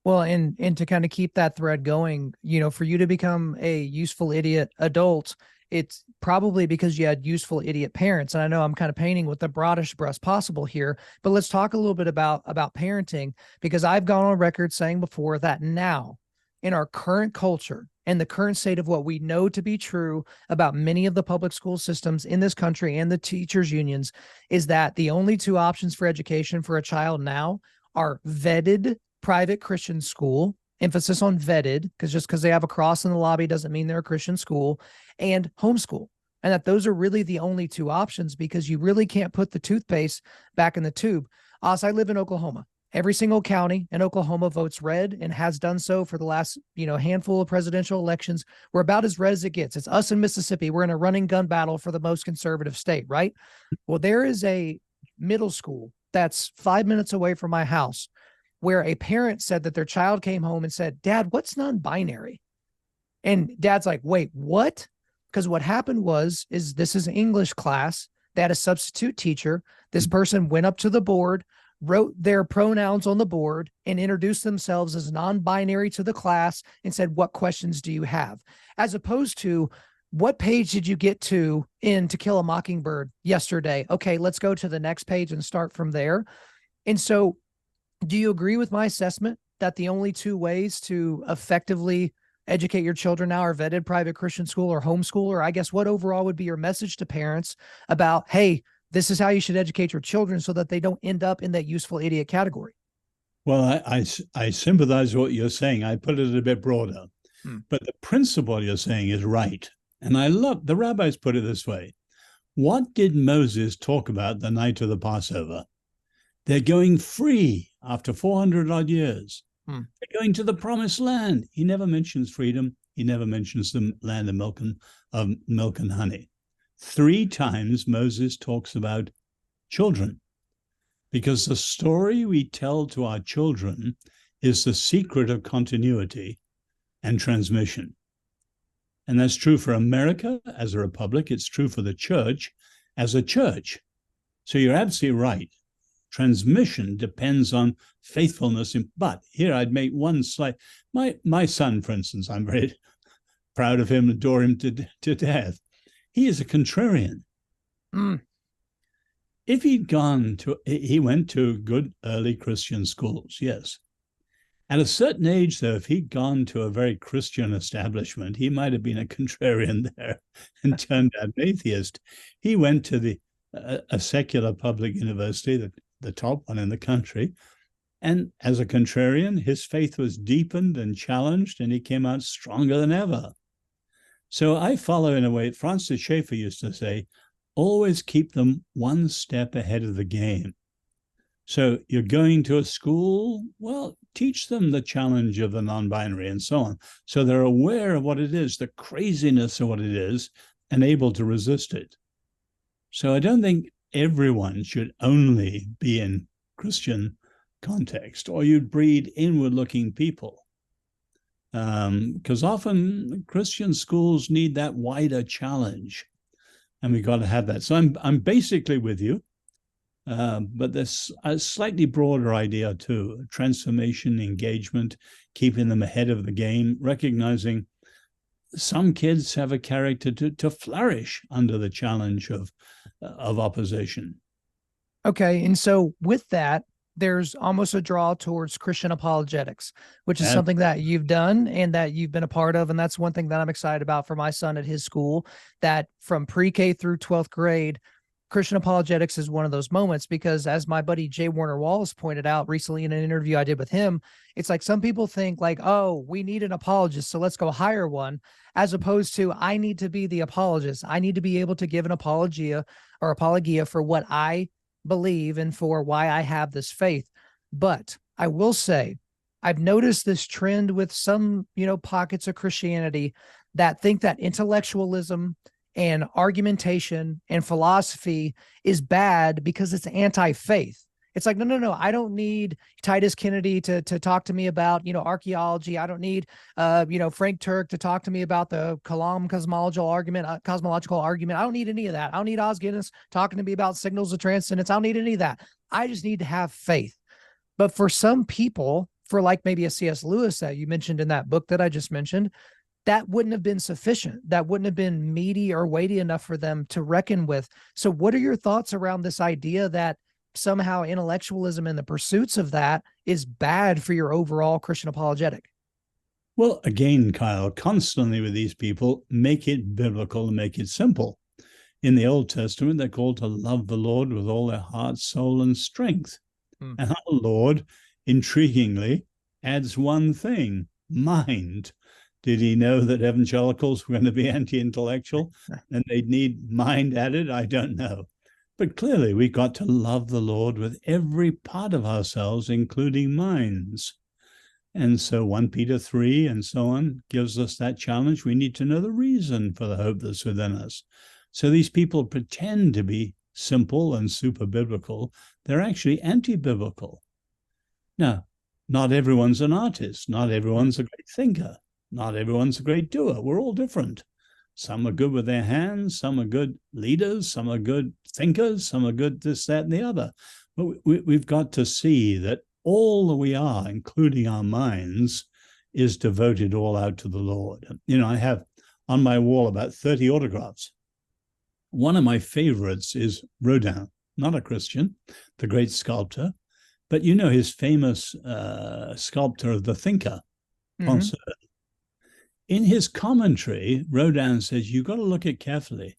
Well, and to kind of keep that thread going, for you to become a useful idiot adult, it's probably because you had useful idiot parents. And I know I'm kind of painting with the broadest brush possible here, but let's talk a little bit about parenting, because I've gone on record saying before that now in our current culture and the current state of what we know to be true about many of the public school systems in this country and the teachers unions is that the only two options for education for a child now are vetted private Christian school, emphasis on vetted, because just because they have a cross in the lobby doesn't mean they're a Christian school, and homeschool. And that those are really the only two options, because you really can't put the toothpaste back in the tube. I live in Oklahoma. Every single county in Oklahoma votes red and has done so for the last, handful of presidential elections. We're about as red as it gets. It's us and Mississippi. We're in a running gun battle for the most conservative state, right? Well, there is a middle school that's 5 minutes away from my house where a parent said that their child came home and said, "Dad, what's non-binary?" And Dad's like, "Wait, what?" Because what happened is this is an English class. They had a substitute teacher. This person went up to the board, wrote their pronouns on the board, and introduced themselves as non-binary to the class and said, "What questions do you have?" As opposed to, "What page did you get to in To Kill a Mockingbird yesterday? Okay, let's go to the next page and start from there." And so do you agree with my assessment that the only two ways to effectively educate your children now are vetted private Christian school or homeschool? Or I guess what overall would be your message to parents about, hey, this is how you should educate your children so that they don't end up in that useful idiot category? Well, I sympathize with what you're saying. I put it a bit broader. But the principle you're saying is right. And I love, the rabbis put it this way. What did Moses talk about the night of the Passover? They're going free after 400 odd years. They're going to the promised land. He never mentions freedom. He never mentions the land of milk and honey. 3 times Moses talks about children, because the story we tell to our children is the secret of continuity and transmission. And that's true for America as a republic. It's true for the church as a church. So you're absolutely right. Transmission depends on faithfulness. But here I'd make one slight, my son, for instance, I'm very proud of him, adore him to death. He is a contrarian. If he went to good early Christian schools, yes. At a certain age, though, if he'd gone to a very Christian establishment, he might have been a contrarian there and turned out an atheist. He went to a secular public university, the top one in the country, and as a contrarian, his faith was deepened and challenged, and he came out stronger than ever. So I follow, in a way, Francis Schaeffer used to say, always keep them one step ahead of the game. So you're going to a school, well, teach them the challenge of the non-binary and so on. So they're aware of what it is, the craziness of what it is, and able to resist it. So I don't think everyone should only be in Christian context, or you'd breed inward-looking people. Because often Christian schools need that wider challenge, and we've got to have that. So I'm basically with you. But there's a slightly broader idea too: transformation, engagement, keeping them ahead of the game, recognizing some kids have a character to flourish under the challenge of opposition. Okay, and so with that, there's almost a draw towards Christian apologetics, which is something that you've done and that you've been a part of. And that's one thing that I'm excited about for my son at his school, that from pre-K through 12th grade, Christian apologetics is one of those moments, because as my buddy Jay Warner Wallace pointed out recently in an interview I did with him, it's like some people think like, oh, we need an apologist, so let's go hire one, as opposed to I need to be the apologist. I need to be able to give an apologia for what I believe and for why I have this faith. But I will say, I've noticed this trend with some, pockets of Christianity that think that intellectualism and argumentation and philosophy is bad because it's anti-faith. It's like, no. I don't need Titus Kennedy to talk to me about, archaeology. I don't need, Frank Turk to talk to me about the Kalam cosmological argument. I don't need any of that. I don't need Oz Guinness talking to me about signals of transcendence. I don't need any of that. I just need to have faith. But for some people, for like maybe a C.S. Lewis that you mentioned in that book that I just mentioned, that wouldn't have been sufficient. That wouldn't have been meaty or weighty enough for them to reckon with. So what are your thoughts around this idea that somehow intellectualism and the pursuits of that is bad for your overall Christian apologetic? Well, again, Kyle, constantly with these people, make it biblical and make it simple. In the Old Testament, they're called to love the Lord with all their heart, soul, and strength. And our Lord, intriguingly, adds one thing: mind. Did he know that evangelicals were going to be anti-intellectual and they'd need mind added? I don't know. But clearly, we've got to love the Lord with every part of ourselves, including minds. And so 1 Peter 3 and so on gives us that challenge. We need to know the reason for the hope that's within us. So these people pretend to be simple and super biblical. They're actually anti-biblical. Now, not everyone's an artist. Not everyone's a great thinker. Not everyone's a great doer. We're all different. Some are good with their hands. Some are good leaders. Some are good thinkers. Some are good this, that, and the other. But we've got to see that all that we are, including our minds, is devoted all out to the Lord. I have on my wall about 30 autographs. One of my favorites is Rodin, not a Christian, the great sculptor, but his famous sculptor of the Thinker, Concert. In his commentary, Rodin says, you've got to look at carefully.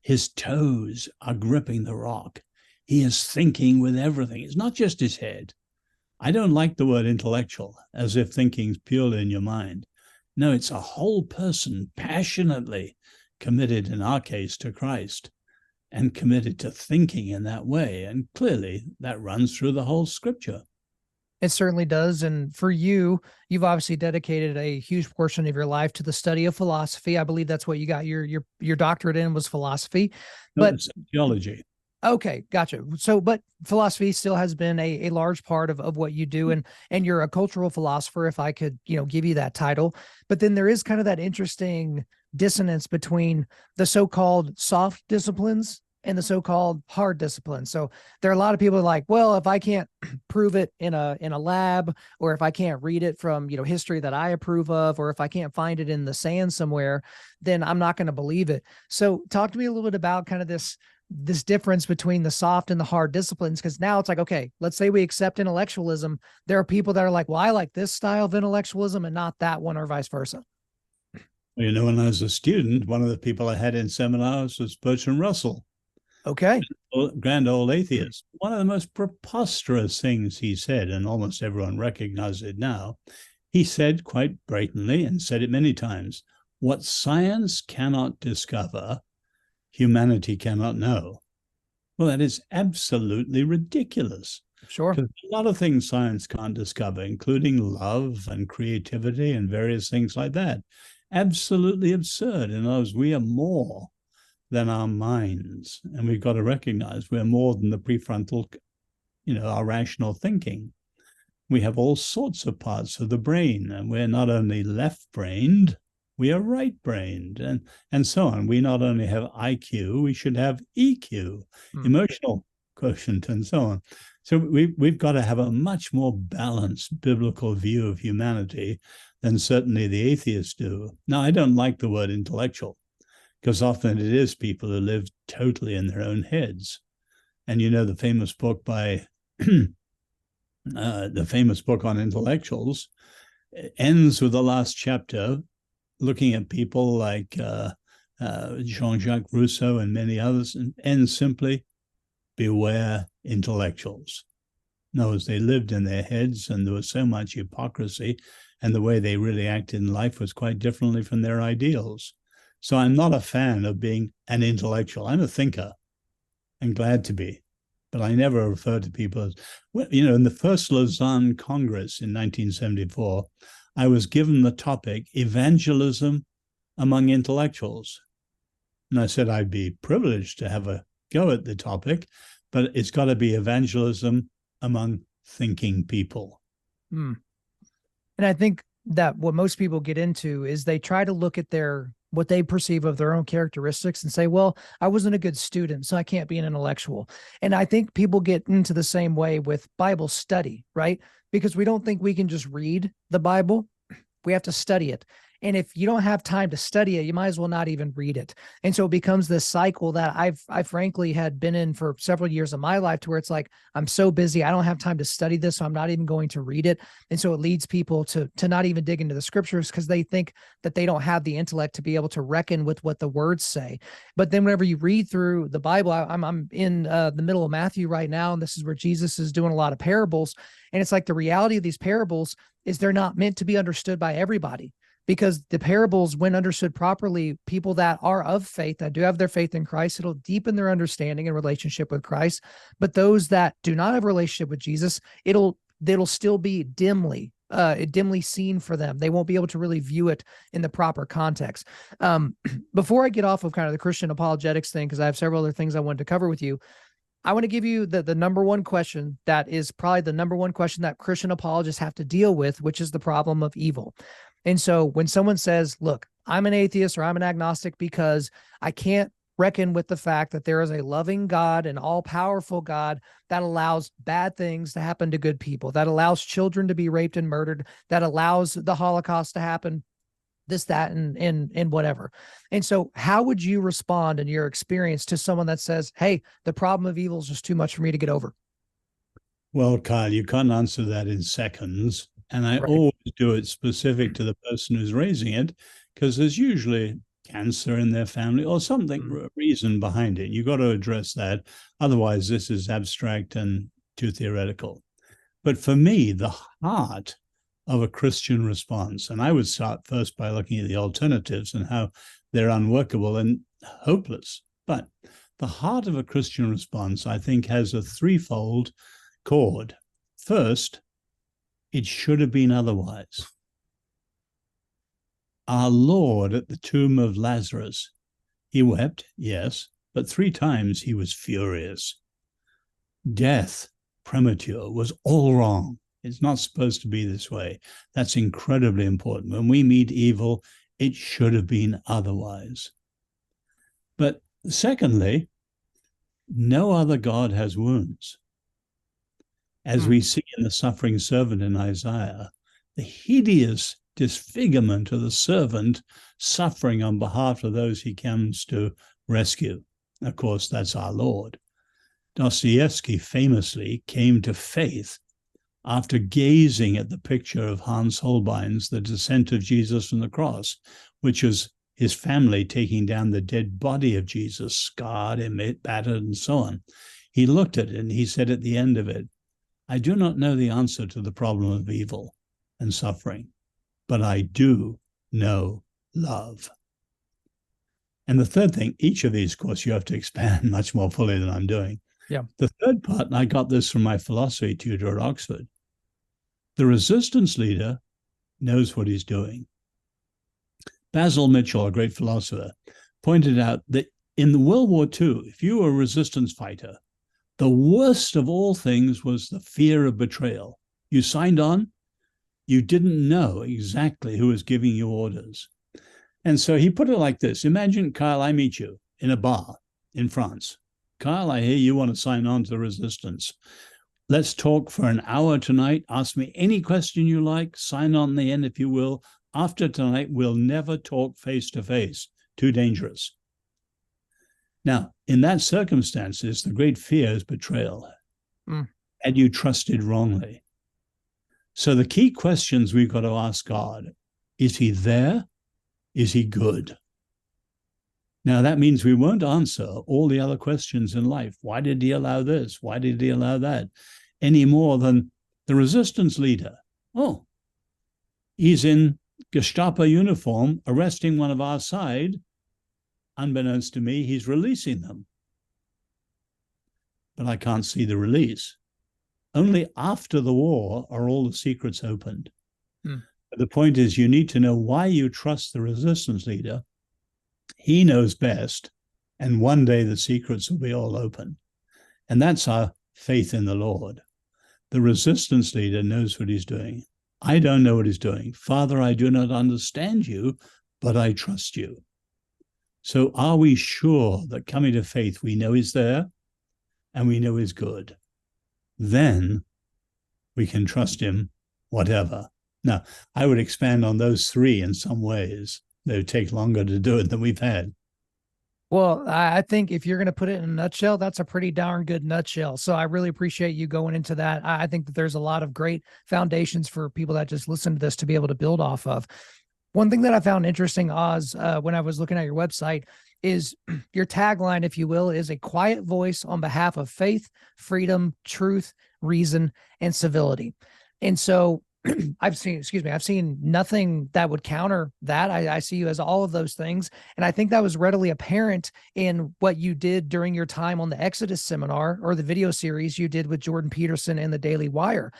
His toes are gripping the rock. He is thinking with everything. It's not just his head. I don't like the word intellectual, as if thinking's purely in your mind. No, it's a whole person passionately committed, in our case, to Christ, and committed to thinking in that way. And clearly, that runs through the whole scripture. It certainly does. And for you, you've obviously dedicated a huge portion of your life to the study of philosophy. I believe that's what you got your doctorate in, was philosophy. But theology. Okay, gotcha. So, but philosophy still has been a large part of what you do, and you're a cultural philosopher, if I could, give you that title. But then there is kind of that interesting dissonance between the so-called soft disciplines and the so-called hard disciplines. So there are a lot of people like, well, if I can't prove it in a lab, or if I can't read it from, history that I approve of, or if I can't find it in the sand somewhere, then I'm not going to believe it. So talk to me a little bit about kind of this difference between the soft and the hard disciplines, because now it's like, okay, let's say we accept intellectualism. There are people that are like, well, I like this style of intellectualism and not that one, or vice versa. When I was a student, one of the people I had in seminars was Bertrand Russell. Okay. Grand old atheist. One of the most preposterous things he said, and almost everyone recognizes it now, he said quite blatantly, and said it many times, what science cannot discover, humanity cannot know. Well, that is absolutely ridiculous. Sure. Because a lot of things science can't discover, including love and creativity and various things like that. Absolutely absurd. In other words, we are more than our minds. And we've got to recognize we're more than the prefrontal, our rational thinking. We have all sorts of parts of the brain, and we're not only left-brained, we are right-brained, and so on. We not only have IQ, we should have EQ, emotional quotient, and so on. So we've got to have a much more balanced biblical view of humanity than certainly the atheists do. Now, I don't like the word intellectual, because often it is people who live totally in their own heads. And the famous book by the famous book on intellectuals ends with the last chapter looking at people like Jean-Jacques Rousseau and many others, and ends simply, beware intellectuals. In other words, they lived in their heads, and there was so much hypocrisy, and the way they really acted in life was quite differently from their ideals. So I'm not a fan of being an intellectual. I'm a thinker, and glad to be. But I never refer to people as, in the first Lausanne Congress in 1974, I was given the topic, evangelism among intellectuals. And I said I'd be privileged to have a go at the topic, but it's got to be evangelism among thinking people. And I think that what most people get into is they try to look at what they perceive of their own characteristics and say, well, I wasn't a good student, so I can't be an intellectual. And I think people get into the same way with Bible study, right? Because we don't think we can just read the Bible. We have to study it. And if you don't have time to study it, you might as well not even read it. And so it becomes this cycle that I frankly had been in for several years of my life, to where it's like, I'm so busy, I don't have time to study this, so I'm not even going to read it. And so it leads people to not even dig into the scriptures, because they think that they don't have the intellect to be able to reckon with what the words say. But then whenever you read through the Bible, I'm in the middle of Matthew right now, and this is where Jesus is doing a lot of parables. And it's like the reality of these parables is they're not meant to be understood by everybody. Because the parables, when understood properly, people that are of faith, that do have their faith in Christ, it'll deepen their understanding and relationship with Christ. But those that do not have a relationship with Jesus, it'll still be dimly seen for them. They won't be able to really view it in the proper context. Before I get off of kind of the Christian apologetics thing, because I have several other things I wanted to cover with you, I want to give you the number one question that is probably the number one question that Christian apologists have to deal with, which is the problem of evil. And so when someone says, look, I'm an atheist or I'm an agnostic because I can't reckon with the fact that there is a loving God, an all-powerful God that allows bad things to happen to good people, that allows children to be raped and murdered, that allows the Holocaust to happen, this, that, and whatever. And so how would you respond in your experience to someone that says, hey, the problem of evil is just too much for me to get over? Well, Kyle, you can't answer that in seconds. And I always do it specific to the person who's raising it, because there's usually cancer in their family or something, reason behind it. You've got to address that. Otherwise, this is abstract and too theoretical. But for me, the heart of a Christian response, and I would start first by looking at the alternatives and how they're unworkable and hopeless. But the heart of a Christian response, I think, has a threefold chord. First, it should have been otherwise. Our Lord at the tomb of Lazarus, he wept, yes, but 3 times he was furious. Death, premature, was all wrong. It's not supposed to be this way. That's incredibly important. When we meet evil, it should have been otherwise. But secondly, no other God has wounds. As we see in the suffering servant in Isaiah, the hideous disfigurement of the servant suffering on behalf of those he comes to rescue. Of course, that's our Lord. Dostoevsky famously came to faith after gazing at the picture of Hans Holbein's The Descent of Jesus from the Cross, which was his family taking down the dead body of Jesus, scarred and battered and so on. He looked at it and he said at the end of it, I do not know the answer to the problem of evil and suffering, but I do know love. And the third thing, each of these, of course, you have to expand much more fully than I'm doing. Yeah. The third part, and I got this from my philosophy tutor at Oxford, the resistance leader knows what he's doing. Basil Mitchell, a great philosopher, pointed out that in the World War II, if you were a resistance fighter, the worst of all things was the fear of betrayal. You signed on, you didn't know exactly who was giving you orders. And so he put it like this. Imagine, Kyle, I meet you in a bar in France. Kyle, I hear you want to sign on to the resistance. Let's talk for an hour tonight. Ask me any question you like. Sign on the end if you will. After tonight, we'll never talk face to face. Too dangerous. Now, in that circumstances, the great fear is betrayal. Had you trusted wrongly? So the key questions we've got to ask God, is he there? Is he good? Now, that means we won't answer all the other questions in life. Why did he allow this? Why did he allow that? Any more than the resistance leader. Oh, he's in Gestapo uniform, arresting one of our side. Unbeknownst to me, he's releasing them. But I can't see the release. Only after the war are all the secrets opened. The point is, you need to know why you trust the resistance leader. He knows best, and one day the secrets will be all open. And that's our faith in the Lord. The resistance leader knows what he's doing. I don't know what he's doing. Father, I do not understand you, but I trust you. So are we sure that coming to faith, we know he's there and we know he's good? Then we can trust him, whatever. Now, I would expand on those three in some ways. They would take longer to do it than we've had. Well, I think if you're going to put it in a nutshell, that's a pretty darn good nutshell. So I really appreciate you going into that. I think that there's a lot of great foundations for people that just listen to this to be able to build off of. One thing that I found interesting, Oz, when I was looking at your website, is your tagline, if you will, is a quiet voice on behalf of faith, freedom, truth, reason, and civility. And so I've seen nothing that would counter that. I see you as all of those things. And I think that was readily apparent in what you did during your time on the Exodus seminar or the video series you did with Jordan Peterson and the Daily Wire.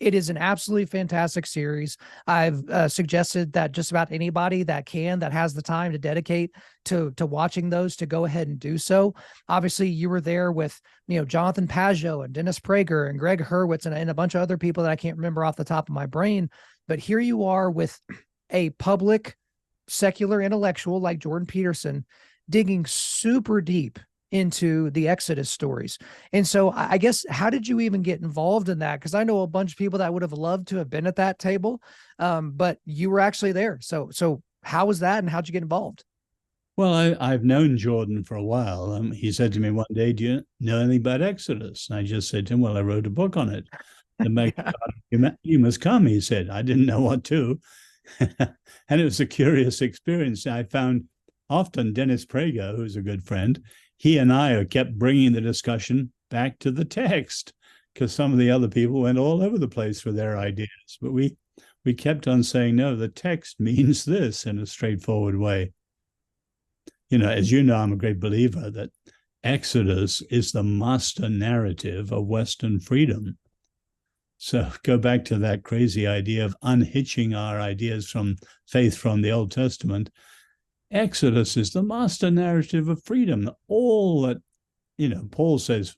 It is an absolutely fantastic series. I've suggested that just about anybody that has the time to dedicate to watching those, to go ahead and do so. Obviously, you were there with, Jonathan Pageau and Dennis Prager and Greg Hurwitz and a bunch of other people that I can't remember off the top of my brain. But here you are with a public secular intellectual like Jordan Peterson digging super deep into the Exodus stories. And so I guess, how did you even get involved in that? Because I know a bunch of people that would have loved to have been at that table, but you were actually there. So how was that, and how'd you get involved? Well, I've known Jordan for a while. He said to me one day, do you know anything about Exodus? And I just said to him, well, I wrote a book on it. You must come, he said. I didn't know what to. And it was a curious experience. I found often Dennis Prager, who's a good friend, he and I kept bringing the discussion back to the text, because some of the other people went all over the place with their ideas. But we kept on saying, no, the text means this, in a straightforward way. As you know, I'm a great believer that Exodus is the master narrative of Western freedom. So go back to that crazy idea of unhitching our ideas from faith from the Old Testament. Exodus is the master narrative of freedom. All that, Paul says,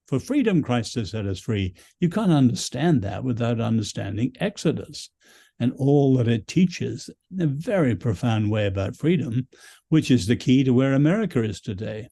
for freedom Christ has set us free. You can't understand that without understanding Exodus and all that it teaches in a very profound way about freedom, which is the key to where America is today.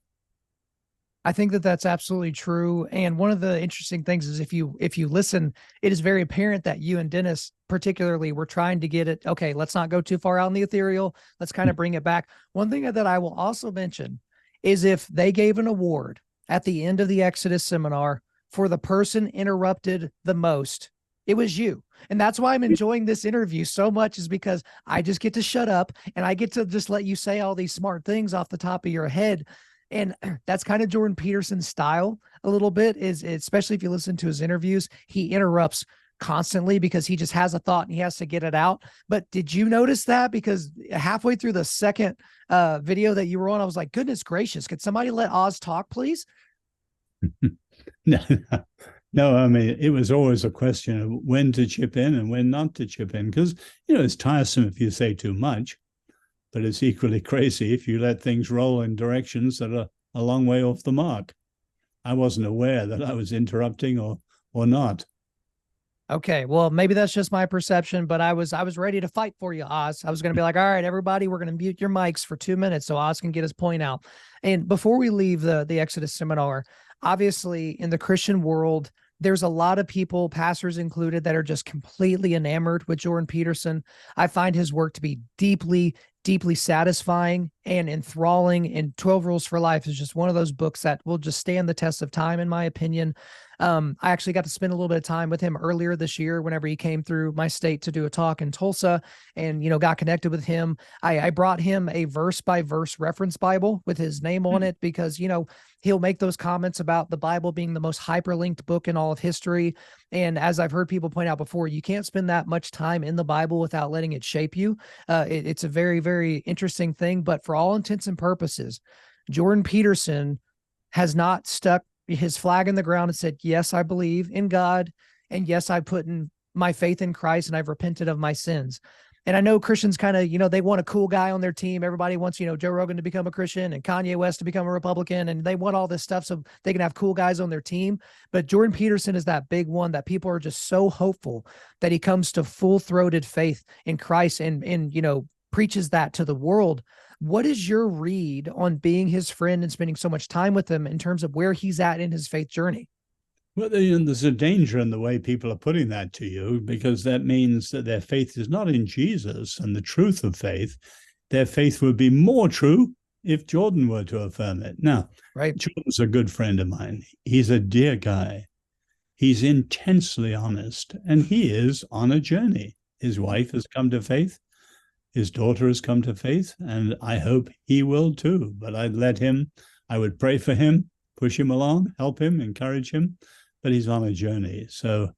I think that that's absolutely true. And one of the interesting things is if you listen, it is very apparent that you and Dennis particularly were trying to get it. Okay, let's not go too far out in the ethereal. Let's kind of bring it back. One thing that I will also mention is if they gave an award at the end of the Exodus seminar for the person interrupted the most, it was you. And that's why I'm enjoying this interview so much, is because I just get to shut up and I get to just let you say all these smart things off the top of your head. And that's kind of Jordan Peterson's style a little bit, is especially if you listen to his interviews, he interrupts constantly because he just has a thought and he has to get it out. But did you notice that? Because halfway through the second video that you were on, I was like, goodness gracious, could somebody let Oz talk, please? No, no, I mean, it was always a question of when to chip in and when not to chip in, because, it's tiresome if you say too much, but it's equally crazy if you let things roll in directions that are a long way off the mark. I wasn't aware that I was interrupting or not. Okay, well, maybe that's just my perception, but I was ready to fight for you, Oz. I was going to be like, all right, everybody, we're going to mute your mics for 2 minutes so Oz can get his point out. And before we leave the Exodus seminar, obviously in the Christian world, there's a lot of people, pastors included, that are just completely enamored with Jordan Peterson. I find his work to be deeply, deeply satisfying and enthralling. And 12 Rules for Life is just one of those books that will just stand the test of time, in my opinion. I actually got to spend a little bit of time with him earlier this year whenever he came through my state to do a talk in Tulsa and, got connected with him. I brought him a verse by verse reference Bible with his name on it because, he'll make those comments about the Bible being the most hyperlinked book in all of history. And as I've heard people point out before, you can't spend that much time in the Bible without letting it shape you. It's a very, very interesting thing, but for all intents and purposes, Jordan Peterson has not stuck his flag in the ground and said, yes, I believe in God. And yes, I put in my faith in Christ and I've repented of my sins. And I know Christians kind of, they want a cool guy on their team. Everybody wants, Joe Rogan to become a Christian and Kanye West to become a Republican. And they want all this stuff so they can have cool guys on their team. But Jordan Peterson is that big one that people are just so hopeful that he comes to full-throated faith in Christ and preaches that to the world. What is your read on being his friend and spending so much time with him in terms of where he's at in his faith journey? Well, there's a danger in the way people are putting that to you, because that means that their faith is not in Jesus and the truth of faith. Their faith would be more true if Jordan were to affirm it. Now, right. Jordan's a good friend of mine. He's a dear guy. He's intensely honest, and he is on a journey. His wife has come to faith. His daughter has come to faith, and I hope he will too. But I would pray for him, push him along, help him, encourage him. But he's on a journey. So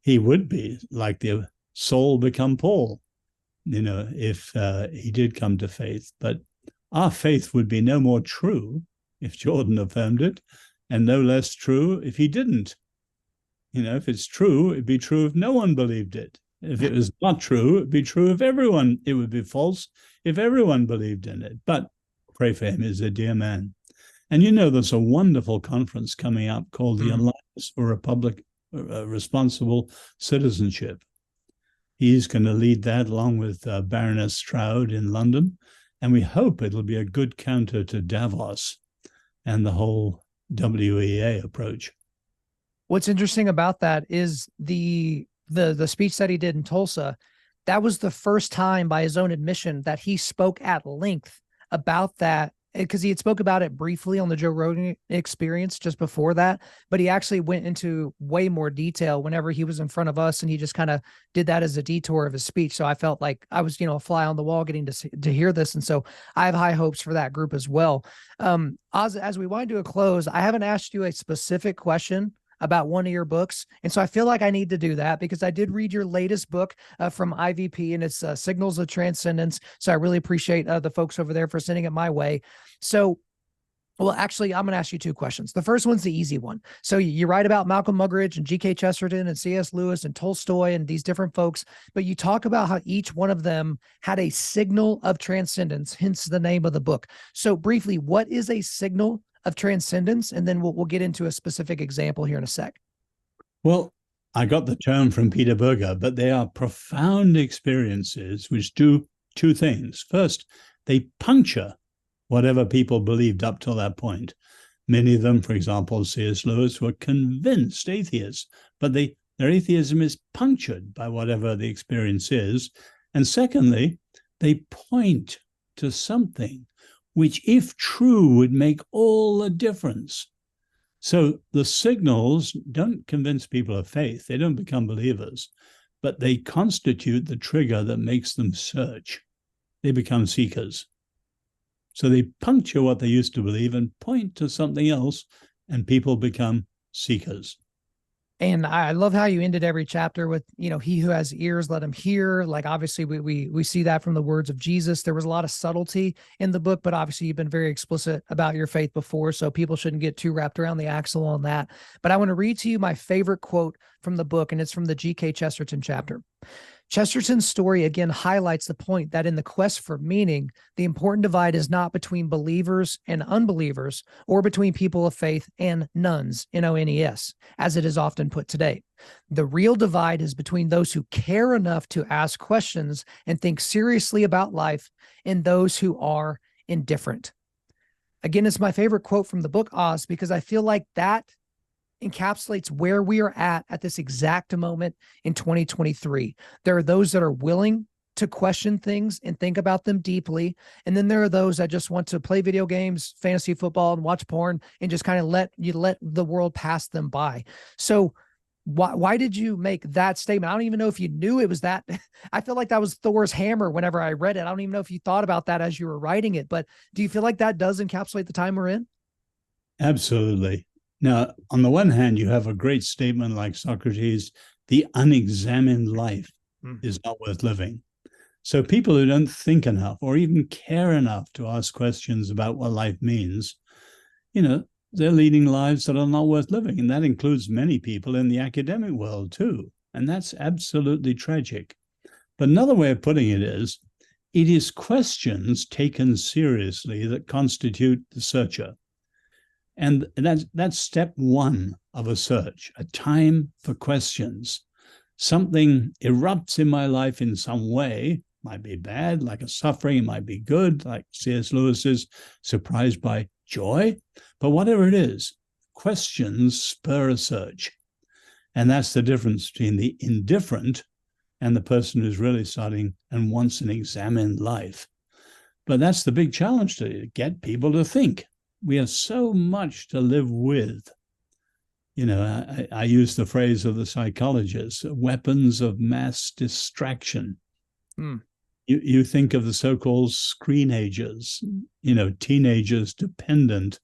he would be like the Saul become Paul, if he did come to faith. But our faith would be no more true if Jordan affirmed it, and no less true if he didn't. If it's true, it'd be true if no one believed it. If it was not true, it'd be true if everyone. It would be false if everyone believed in it. But pray for him. He's a dear man. And there's a wonderful conference coming up called the Alliance for Responsible Citizenship. He's going to lead that along with Baroness Stroud in London. And we hope it'll be a good counter to Davos and the whole WEA approach. What's interesting about that is the speech that he did in Tulsa. That was the first time, by his own admission, that he spoke at length about that, because he had spoke about it briefly on the Joe Rogan Experience just before that, but he actually went into way more detail whenever he was in front of us, and he just kind of did that as a detour of his speech. So I felt like I was, a fly on the wall getting to hear this, and so I have high hopes for that group as well. Oz, as we wind to a close, I haven't asked you a specific question about one of your books. And so I feel like I need to do that because I did read your latest book from IVP, and it's Signals of Transcendence. So I really appreciate the folks over there for sending it my way. So, well, actually, I'm going to ask you two questions. The first one's the easy one. So you write about Malcolm Muggeridge and G.K. Chesterton and C.S. Lewis and Tolstoy and these different folks, but you talk about how each one of them had a signal of transcendence, hence the name of the book. So briefly, what is a signal of transcendence? And then we'll get into a specific example here in a sec. Well, I got the term from Peter Berger, but they are profound experiences which do two things. First, they puncture whatever people believed up till that point. Many of them, for example, C.S. Lewis, were convinced atheists, but their atheism is punctured by whatever the experience is. And secondly, they point to something which, if true, would make all the difference. So the signals don't convince people of faith. They don't become believers, but they constitute the trigger that makes them search. They become seekers. So they puncture what they used to believe and point to something else, and people become seekers. And I love how you ended every chapter with, he who has ears, let him hear. Like, obviously we see that from the words of Jesus. There was a lot of subtlety in the book, but obviously you've been very explicit about your faith before, so people shouldn't get too wrapped around the axle on that. But I want to read to you my favorite quote from the book, and it's from the G.K. Chesterton chapter. Chesterton's story again highlights the point that in the quest for meaning, the important divide is not between believers and unbelievers or between people of faith and nuns, N-O-N-E-S, as it is often put today. The real divide is between those who care enough to ask questions and think seriously about life and those who are indifferent. Again, it's my favorite quote from the book, Oz, because I feel like that encapsulates where we are at this exact moment in 2023. There are those that are willing to question things and think about them deeply. And then there are those that just want to play video games, fantasy football, and watch porn and just kind of let the world pass them by. So why did you make that statement? I don't even know if you knew it was that. I feel like that was Thor's hammer whenever I read it. I don't even know if you thought about that as you were writing it, but do you feel like that does encapsulate the time we're in? Absolutely. Now, on the one hand, you have a great statement like Socrates, the unexamined life is not worth living. So people who don't think enough or even care enough to ask questions about what life means, they're leading lives that are not worth living. And that includes many people in the academic world too. And that's absolutely tragic. But another way of putting it is questions taken seriously that constitute the searcher. And that's step one of a search, a time for questions. Something erupts in my life in some way, might be bad, like a suffering, it might be good, like C.S. Lewis's surprised by joy. But whatever it is, questions spur a search. And that's the difference between the indifferent and the person who's really starting and wants an examined life. But that's the big challenge, to get people to think. We have so much to live with. I use the phrase of the psychologists, weapons of mass distraction. You think of the so-called screenagers, teenagers dependent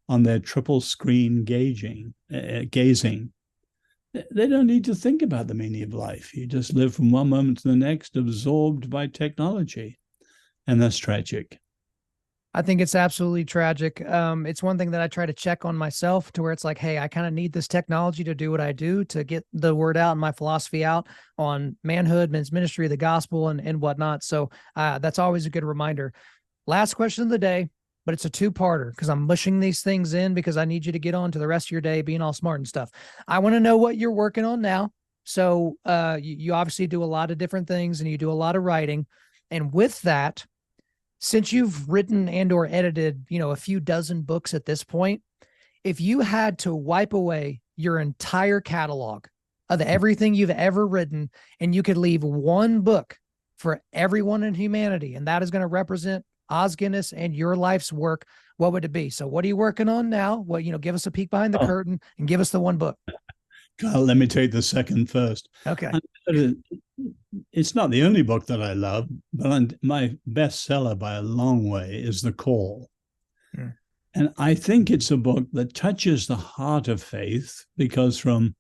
on their triple screen gazing. They don't need to think about the meaning of life. You just live from one moment to the next, absorbed by technology. And that's tragic. I think it's absolutely tragic. It's one thing that I try to check on myself, to where it's like, hey, I kind of need this technology to do what I do, to get the word out and my philosophy out on manhood, men's ministry, the gospel, and whatnot. So that's always a good reminder. Last question of the day, but it's a two-parter because I'm mushing these things in because I need you to get on to the rest of your day being all smart and stuff. I want to know what you're working on now. So you obviously do a lot of different things and you do a lot of writing. And with that, since you've written and or edited, a few dozen books at this point, if you had to wipe away your entire catalog of everything you've ever written, and you could leave one book for everyone in humanity, and that is going to represent Oz Guinness and your life's work, what would it be? So what are you working on now? Well, give us a peek behind the curtain and give us the one book. Kyle, let me take the second first. Okay. It's not the only book that I love, but my bestseller by a long way is The Call. And I think it's a book that touches the heart of faith, because from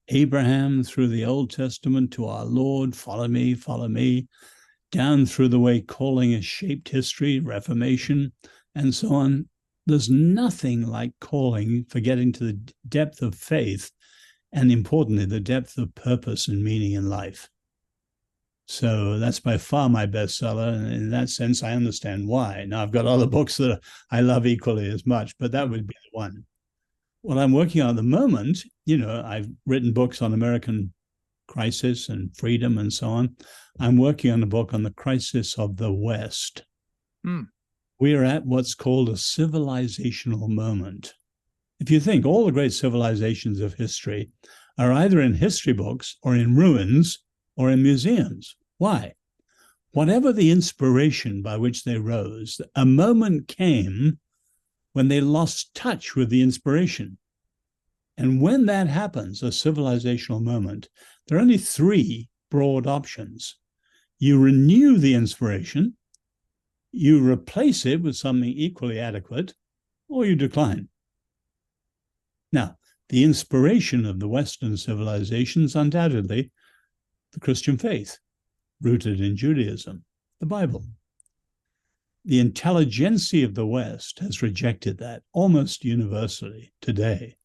Abraham through the Old Testament to our Lord, follow me, down through the way calling has shaped history, Reformation, and so on, there's nothing like calling for getting to the depth of faith, and importantly, the depth of purpose and meaning in life. So that's by far my bestseller. And in that sense, I understand why. Now, I've got other books that I love equally as much, but that would be the one. What I'm working on at the moment, I've written books on American crisis and freedom and so on. I'm working on a book on the crisis of the West. We are at what's called a civilizational moment. If you think, all the great civilizations of history are either in history books or in ruins or in museums. Why? Whatever the inspiration by which they rose, a moment came when they lost touch with the inspiration. And when that happens, a civilizational moment, there are only three broad options. You renew the inspiration, you replace it with something equally adequate, or you decline. Now, the inspiration of the Western civilizations, undoubtedly, the Christian faith, rooted in Judaism, the Bible. The intelligentsia of the West has rejected that almost universally today.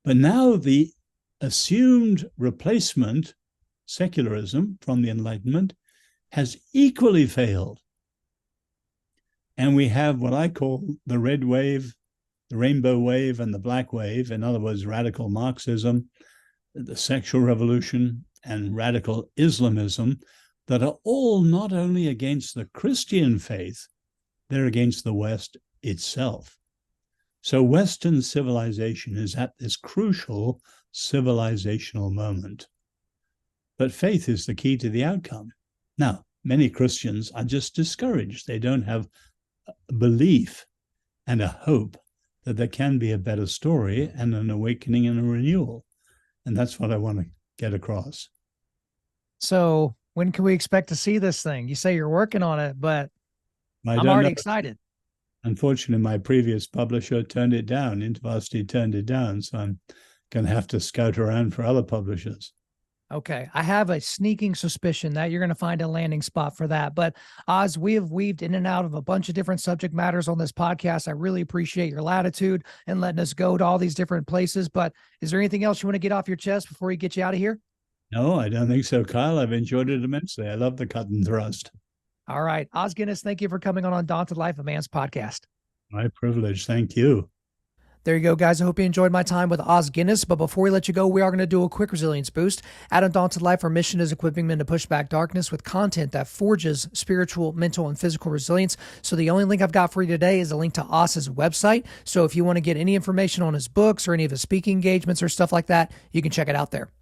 But now the assumed replacement, secularism from the Enlightenment, has equally failed. And we have what I call the red wave, the rainbow wave, and the black wave. In other words, radical Marxism, the sexual revolution, and radical Islamism, that are all not only against the Christian faith, they're against the West itself. So Western civilization is at this crucial civilizational moment. But faith is the key to the outcome. Now, many Christians are just discouraged. They don't have a belief and a hope that there can be a better story and an awakening and a renewal. And that's what I want to get across. So when can we expect to see this thing? You say you're working on it, but I'm already excited. Unfortunately, my previous publisher turned it down. InterVarsity turned it down. So I'm going to have to scout around for other publishers. Okay. I have a sneaking suspicion that you're going to find a landing spot for that. But Oz, we have weaved in and out of a bunch of different subject matters on this podcast. I really appreciate your latitude and letting us go to all these different places. But is there anything else you want to get off your chest before we get you out of here? No, I don't think so, Kyle. I've enjoyed it immensely. I love the cut and thrust. All right. Oz Guinness, thank you for coming on Undaunted.Life, a man's podcast. My privilege. Thank you. There you go, guys. I hope you enjoyed my time with Oz Guinness. But before we let you go, we are going to do a quick resilience boost. At Undaunted Life, our mission is equipping men to push back darkness with content that forges spiritual, mental, and physical resilience. So the only link I've got for you today is a link to Oz's website. So if you want to get any information on his books or any of his speaking engagements or stuff like that, you can check it out there.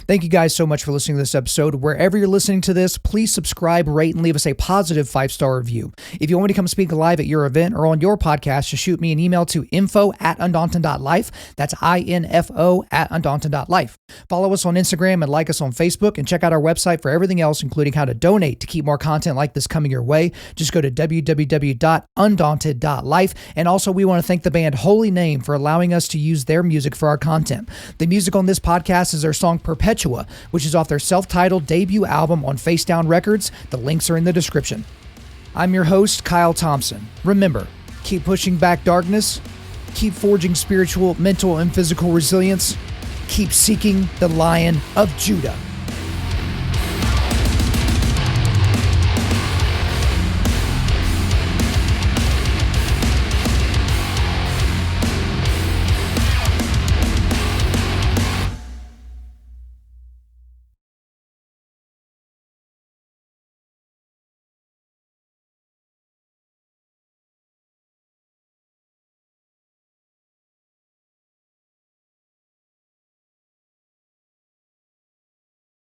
Thank you guys so much for listening to this episode. Wherever you're listening to this, please subscribe, rate, and leave us a positive 5-star review. If you want me to come speak live at your event or on your podcast, just shoot me an email to info@undaunted.life. That's info@undaunted.life. Follow us on Instagram and like us on Facebook, and check out our website for everything else, including how to donate to keep more content like this coming your way. Just go to www.undaunted.life. And also, we want to thank the band Holy Name for allowing us to use their music for our content. The music on this podcast is their song Perpetua, which is off their self-titled debut album on Face Down Records. The links are in the description. I'm your host, Kyle Thompson. Remember, keep pushing back darkness, keep forging spiritual, mental, and physical resilience, keep seeking the Lion of Judah.